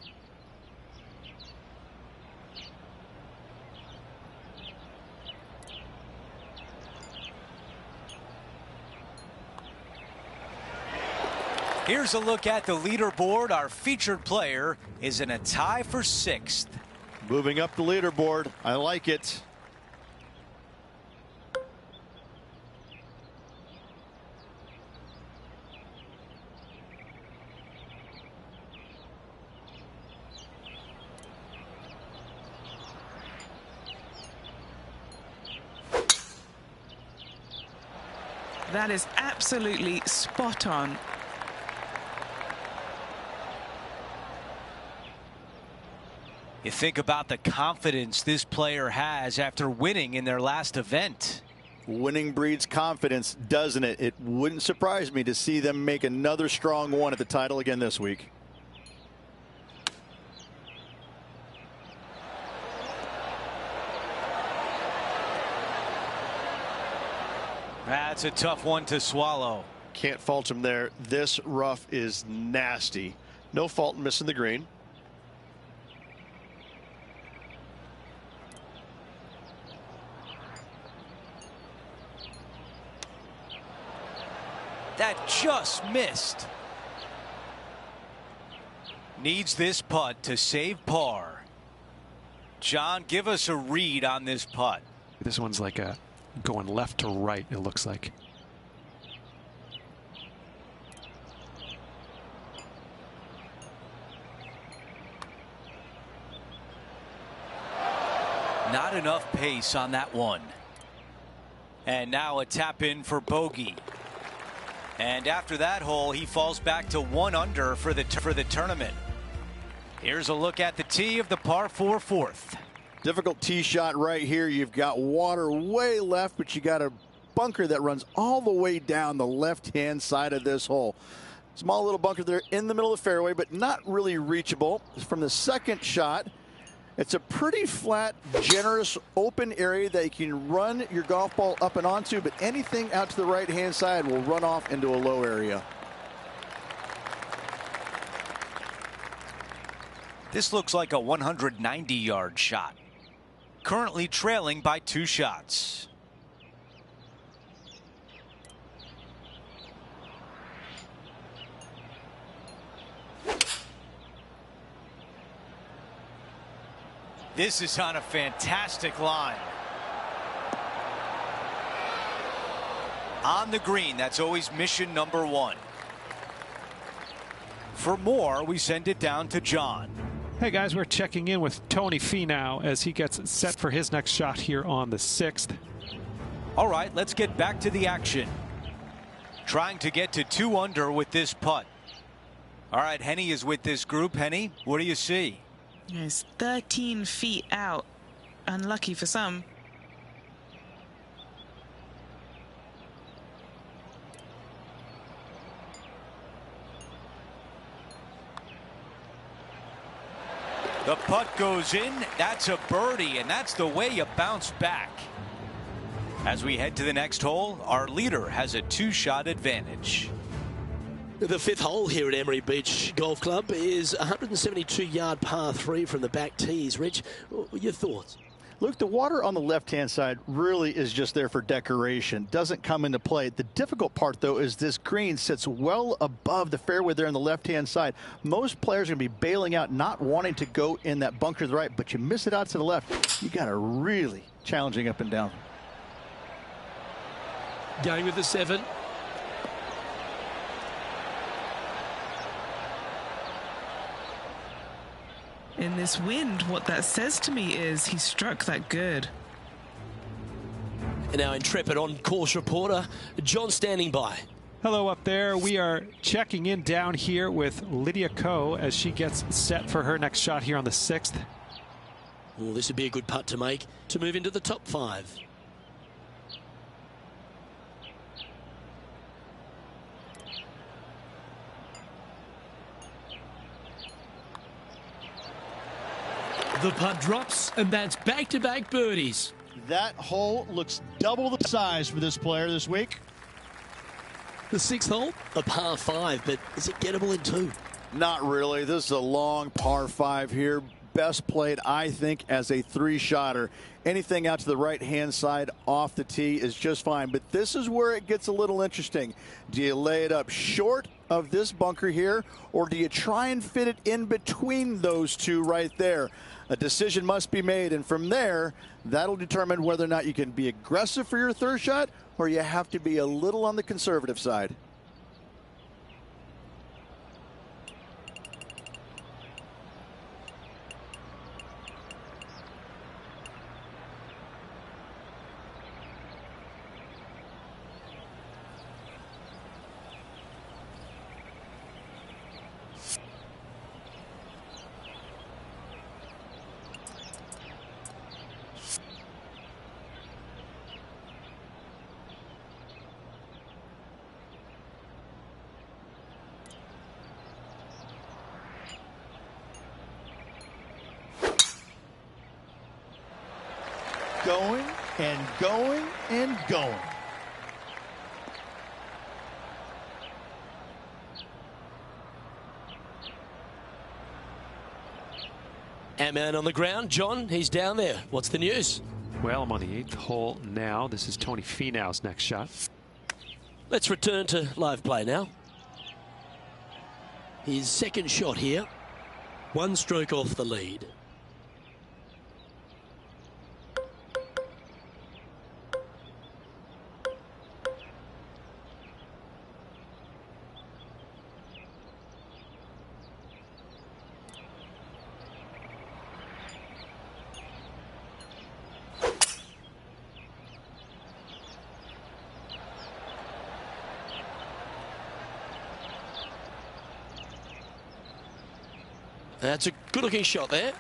Here's a look at the leaderboard. Our featured player is in a tie for 6th. Moving up the leaderboard. I like it. That is absolutely spot on. You think about the confidence this player has after winning in their last event. Winning breeds confidence, doesn't it? It wouldn't surprise me to see them make another strong one at the title again this week. That's a tough one to swallow. Can't fault him there. This rough is nasty. No fault in missing the green. That just missed. Needs this putt to save par. John, give us a read on this putt. This one's like a going left to right, it looks like. Not enough pace on that one. And now a tap in for bogey. And after that hole, he falls back to 1 under for the tournament. Here's a look at the tee of the par 4 4th. Difficult tee shot right here. You've got water way left, but you got a bunker that runs all the way down the left-hand side of this hole. Small little bunker there in the middle of the fairway, but not really reachable. From the second shot, it's a pretty flat, generous, open area that you can run your golf ball up and onto, but anything out to the right-hand side will run off into a low area. This looks like a 190-yard shot. Currently trailing by 2 shots. This is on a fantastic line. On the green, that's always mission #1. For more, we send it down to John. Hey guys, we're checking in with Tony Finau as he gets set for his next shot here on the 6th. All right, let's get back to the action. Trying to get to 2 under with this putt. All right, Henny is with this group. Henny, what do you see? It's 13 feet out. Unlucky for some. The putt goes in. That's a birdie, and that's the way you bounce back. As we head to the next hole, our leader has a 2-shot advantage. The 5th hole here at Emery Beach Golf Club is 172-yard par 3 from the back tees. Rich, your thoughts? Look, the water on the left-hand side really is just there for decoration. Doesn't come into play. The difficult part, though, is this green sits well above the fairway there on the left-hand side. Most players are going to be bailing out, not wanting to go in that bunker to the right, but you miss it out to the left. You got a really challenging up and down. Going with the 7. In this wind, what that says to me is he struck that good. And our intrepid on-course reporter, John, standing by. Hello up there. We are checking in down here with Lydia Ko as she gets set for her next shot here on the 6th. Well, this would be a good putt to make to move into the top 5. The putt drops, and that's back-to-back birdies. That hole looks double the size for this player this week. The 6th hole, a par 5, but is it gettable in 2? Not really. This is a long par 5 here. Best played, I think, as a 3-shotter. Anything out to the right-hand side off the tee is just fine. But this is where it gets a little interesting. Do you lay it up short of this bunker here, or do you try and fit it in between those two right there? A decision must be made, and from there, that'll determine whether or not you can be aggressive for your 3rd shot, or you have to be a little on the conservative side. Going and going and going. Ant-Man on the ground. John, he's down there. What's the news? Well, I'm on the 8th hole now. This is Tony Finau's next shot. Let's return to live play now. His 2nd shot here. 1 stroke off the lead. That's a good-looking shot there.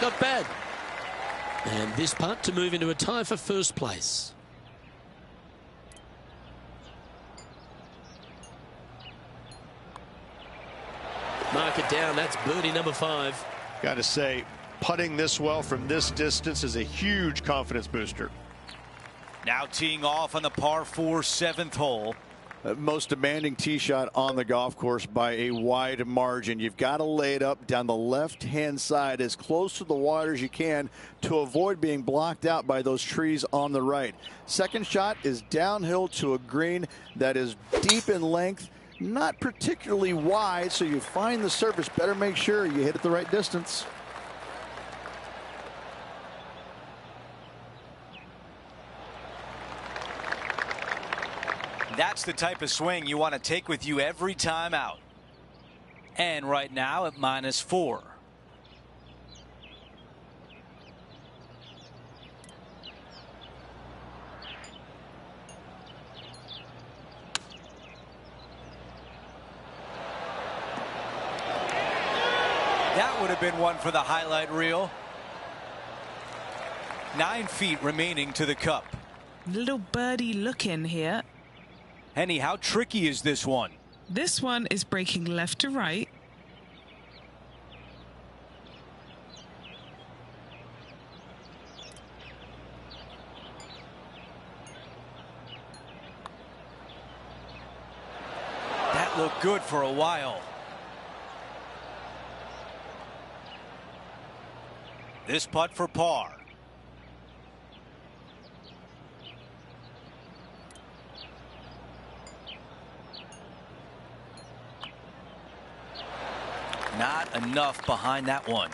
Not bad. And this putt to move into a tie for 1st place. Mark it down. That's birdie number 5. Got to say, putting this well from this distance is a huge confidence booster. Now teeing off on the par 4 7th hole. most demanding tee shot on the golf course by a wide margin. You've got to lay it up down the left-hand side as close to the water as you can to avoid being blocked out by those trees on the right. Second shot is downhill to a green that is deep in length, not particularly wide, so you find the surface. Better make sure you hit it the right distance. That's the type of swing you want to take with you every time out. And right now at -4. That would have been one for the highlight reel. 9 feet remaining to the cup. Little birdie look in here. Henny, how tricky is this one? This one is breaking left to right. That looked good for a while. This putt for par. Not enough behind that one.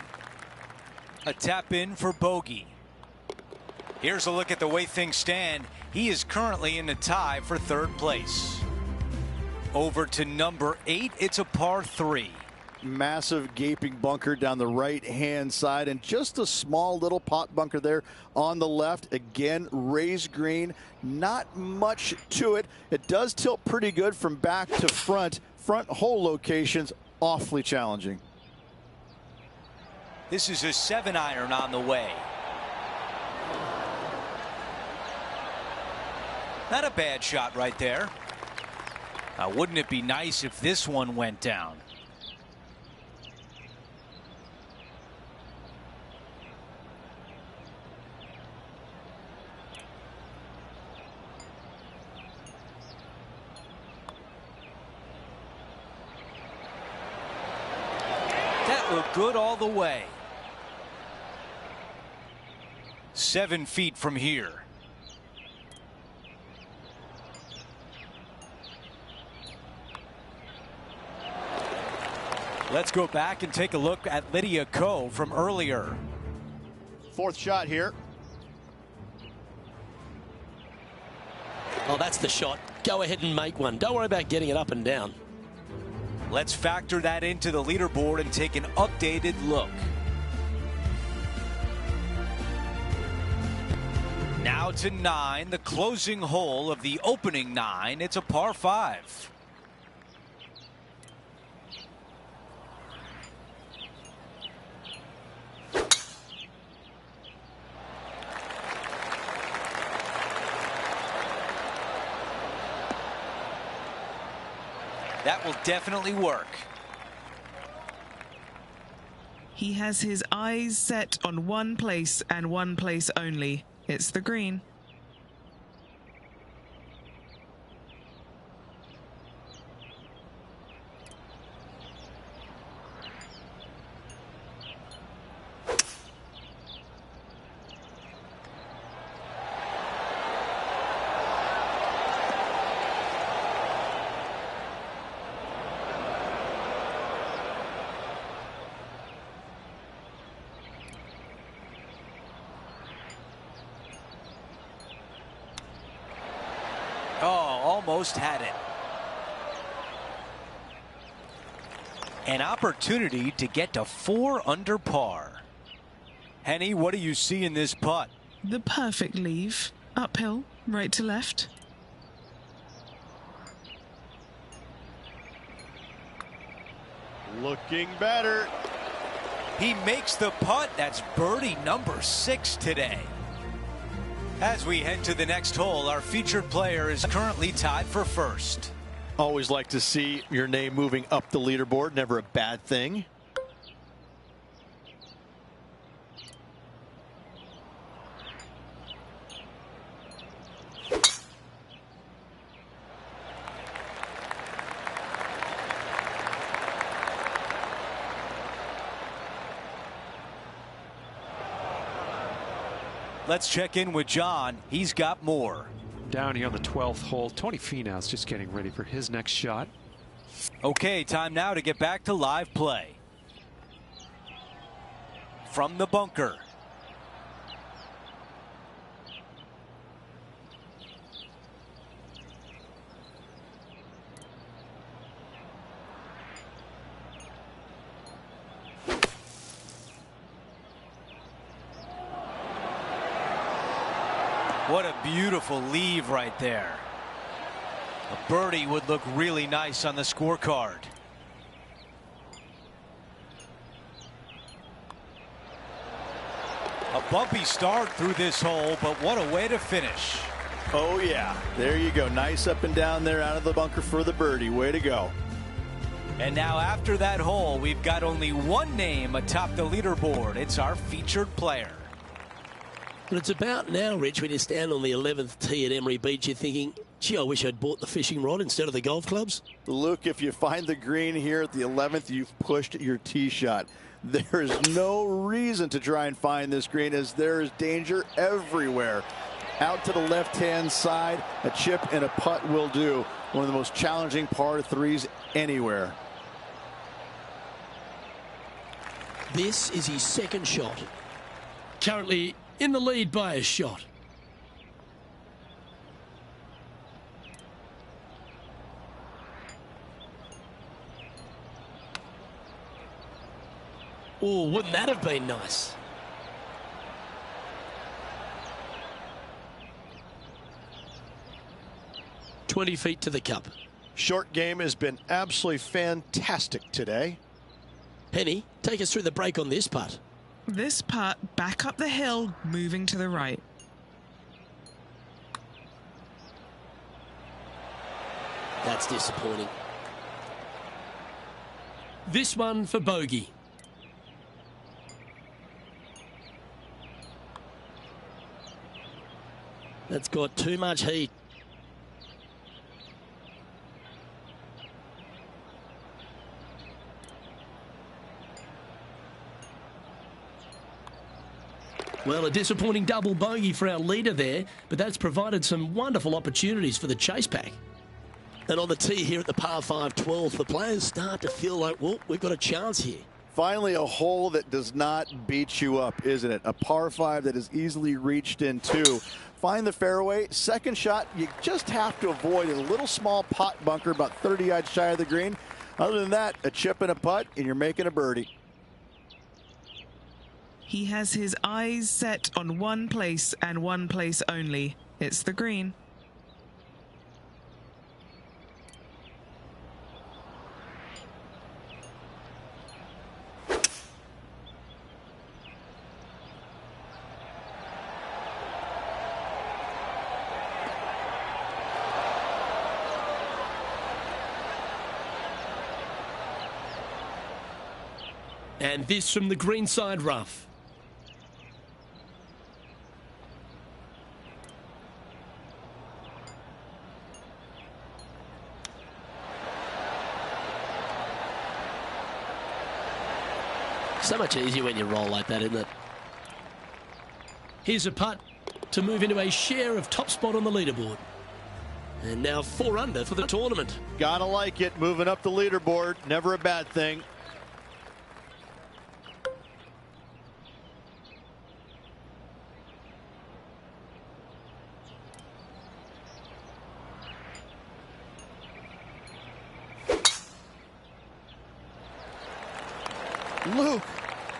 A tap in for bogey. Here's a look at the way things stand. He is currently in the tie for 3rd place. Over to number 8. It's a par 3. Massive gaping bunker down the right-hand side, and just a small little pot bunker there on the left. Again, raised green. Not much to it. It does tilt pretty good from back to front. Front hole locations awfully challenging. This is a 7-iron on the way. Not a bad shot right there. Now, wouldn't it be nice if this one went down? That looked good all the way. 7 feet from here. Let's go back and take a look at Lydia Ko from earlier. 4th shot here. Oh, that's the shot. Go ahead and make one. Don't worry about getting it up and down. Let's factor that into the leaderboard and take an updated look. Now to 9, the closing hole of the opening 9. It's a par 5. That will definitely work. He has his eyes set on one place and one place only. It's the green. Oh, almost had it. An opportunity to get to 4 under par. Henny, what do you see in this putt? The perfect leave. Uphill, right to left. Looking better. He makes the putt. That's birdie number 6 today. As we head to the next hole, our featured player is currently tied for 1st. Always like to see your name moving up the leaderboard. Never a bad thing. Let's check in with John. He's got more. Down here on the 12th hole, Tony Finau's just getting ready for his next shot. Okay, time now to get back to live play. From the bunker. What a beautiful leave right there. A birdie would look really nice on the scorecard. A bumpy start through this hole, but what a way to finish. Oh, yeah. There you go. Nice up and down there out of the bunker for the birdie. Way to go. And now after that hole, we've got only one name atop the leaderboard. It's our featured player. But it's about now, Rich, when you stand on the 11th tee at Emery Beach, you're thinking, gee, I wish I'd bought the fishing rod instead of the golf clubs. Luke, if you find the green here at the 11th, you've pushed your tee shot. There is no reason to try and find this green, as there is danger everywhere. Out to the left-hand side, a chip and a putt will do. One of the most challenging par threes anywhere. This is his second shot. Currently in the lead by a shot. Oh, wouldn't that have been nice? "20 feet to the cup." Short game has been absolutely fantastic today. Penny, take us through the break on this putt. This putt back up the hill, moving to the right. That's disappointing. This one for bogey. That's got too much heat. Well, a disappointing double bogey for our leader there, but that's provided some wonderful opportunities for the chase pack. And on the tee here at the par 5 12th, the players start to feel like, well, we've got a chance here. Finally, a hole that does not beat you up, isn't it? A par 5 that is easily reached into. Find the fairway. Second shot, you just have to avoid a little small pot bunker about 30 yards shy of the green. Other than that, a chip and a putt, and you're making a birdie. He has his eyes set on one place and one place only. It's the green. And this from the greenside rough. So much easier when you roll like that, isn't it? Here's a putt to move into a share of top spot on the leaderboard. And now 4 under for the tournament. Gotta like it. Moving up the leaderboard. Never a bad thing. Luke,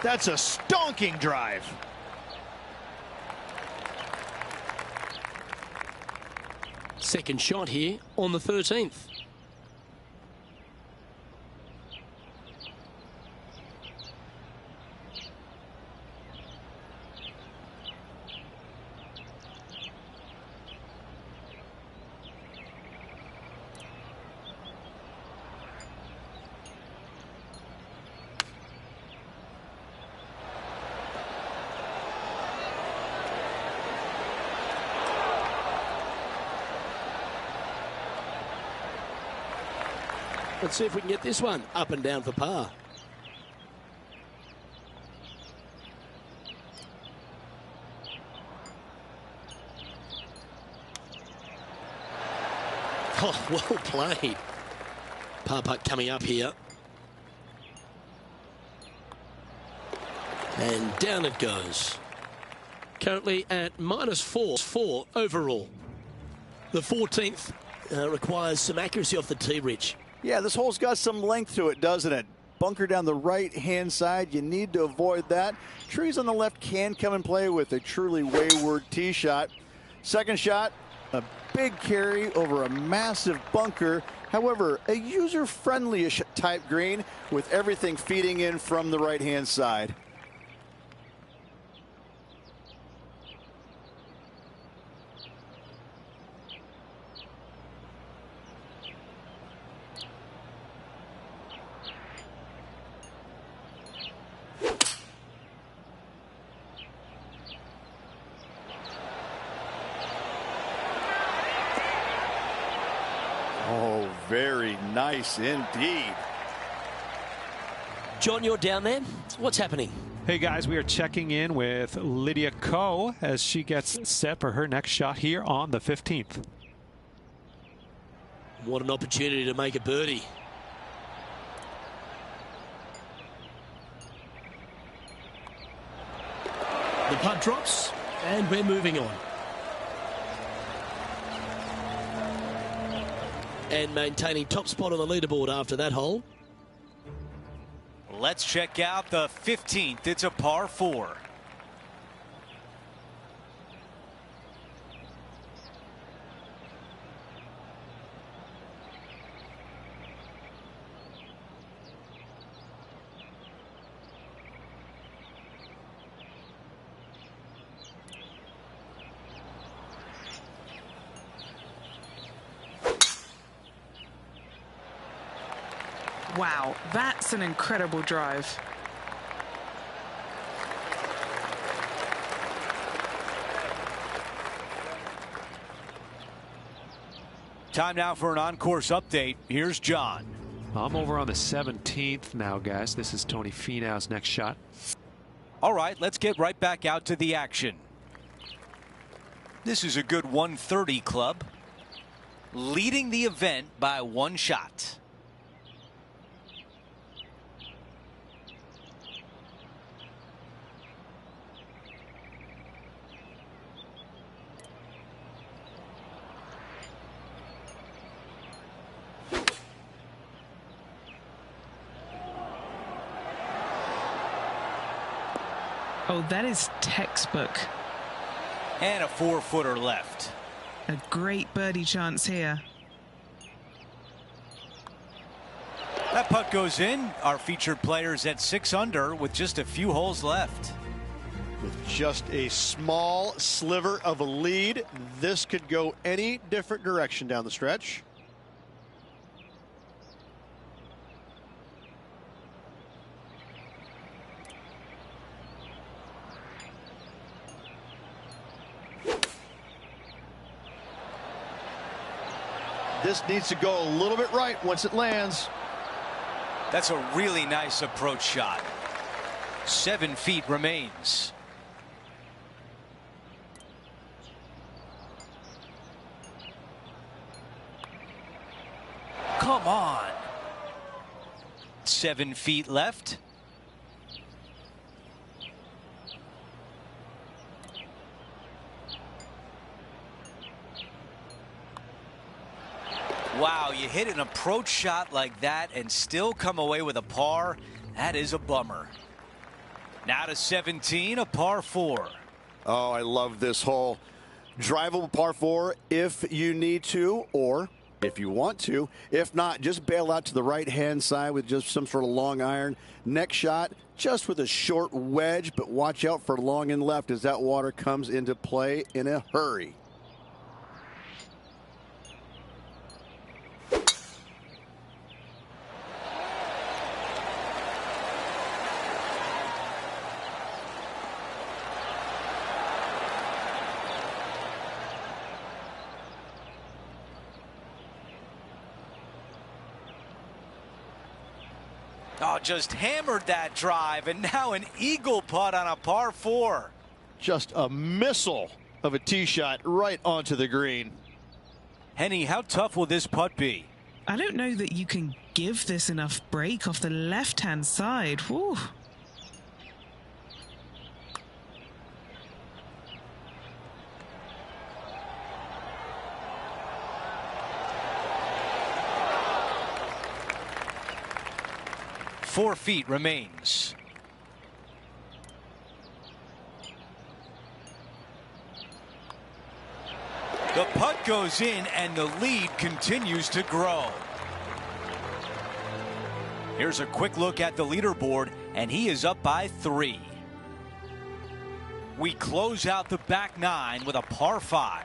that's a stonking drive. Second shot here on the 13th. Let's see if we can get this one up and down for par. Oh, well played. Par putt coming up here. And down it goes. Currently at -4 overall. The 14th requires some accuracy off the tee, Rich. Yeah, this hole's got some length to it, doesn't it? Bunker down the right-hand side. You need to avoid that. Trees on the left can come and play with a truly wayward tee shot. Second shot, a big carry over a massive bunker. However, a user-friendly-ish type green with everything feeding in from the right-hand side. Oh, very nice indeed. John, you're down there. What's happening? Hey guys, we are checking in with Lydia Ko as she gets set for her next shot here on the 15th. What an opportunity to make a birdie. The putt drops, and we're moving on. And maintaining top spot on the leaderboard after that hole. Let's check out the 15th. It's a par 4. Wow, that's an incredible drive. Time now for an on-course update. Here's John. I'm over on the 17th now, guys. This is Tony Finau's next shot. All right, let's get right back out to the action. This is a good 130 club, leading the event by 1 shot. Oh, that is textbook. And a 4-footer left. A great birdie chance here. That putt goes in. Our featured players at 6 under with just a few holes left. With just a small sliver of a lead, this could go any different direction down the stretch. This needs to go a little bit right once it lands. That's a really nice approach shot. 7 feet remains. Come on. 7 feet left. Wow, you hit an approach shot like that and still come away with a par. That is a bummer. Now to 17, a par 4. Oh, I love this hole. Drivable par 4 if you need to, or if you want to. If not, just bail out to the right-hand side with just some sort of long iron. Next shot, just with a short wedge, but watch out for long and left as that water comes into play in a hurry. Oh, just hammered that drive, and now an eagle putt on a par 4. Just a missile of a tee shot right onto the green. Henny, how tough will this putt be? I don't know that you can give this enough break off the left-hand side. Whew. Four feet remains. The putt goes in and the lead continues to grow. Here's a quick look at the leaderboard, and he is up by 3. We close out the back 9 with a par 5.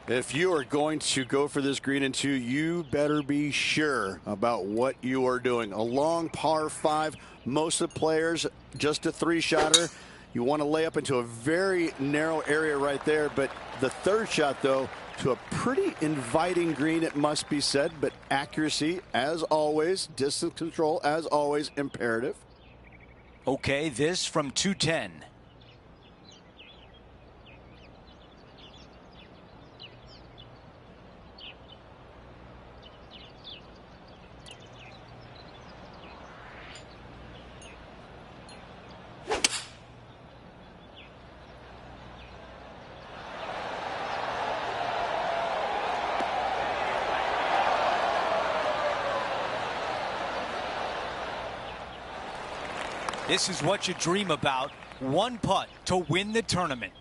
If you are going to go for this green in 2, you better be sure about what you are doing. A long par 5, most of the players just a 3-shotter. You want to lay up into a very narrow area right there, but the third shot, though, to a pretty inviting green, it must be said, but accuracy, as always, distance control, as always, imperative. Okay, this from 210. This is what you dream about. One putt to win the tournament.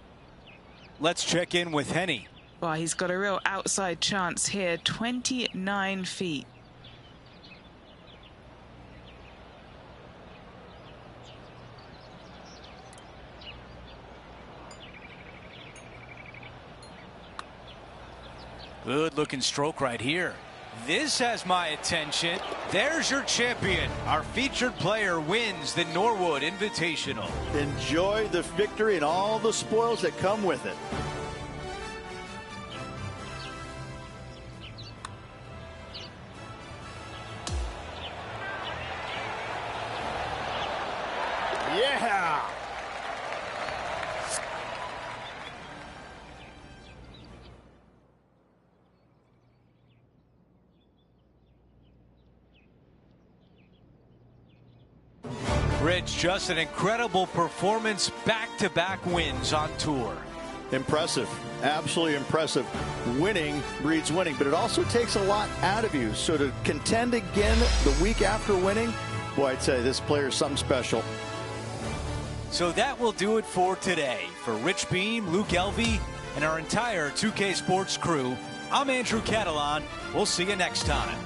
Let's check in with Henny. Well, he's got a real outside chance here. 29 feet. Good looking stroke right here. This has my attention. There's your champion. Our featured player wins the Norwood Invitational. Enjoy the victory and all the spoils that come with it. Yeah! Rich, just an incredible performance, back-to-back wins on tour. Impressive. Absolutely impressive. Winning breeds winning, but it also takes a lot out of you. So to contend again the week after winning, boy, I'd say this player is something special. So that will do it for today. For Rich Beam, Luke Elvey, and our entire 2K Sports crew, I'm Andrew Catalan. We'll see you next time.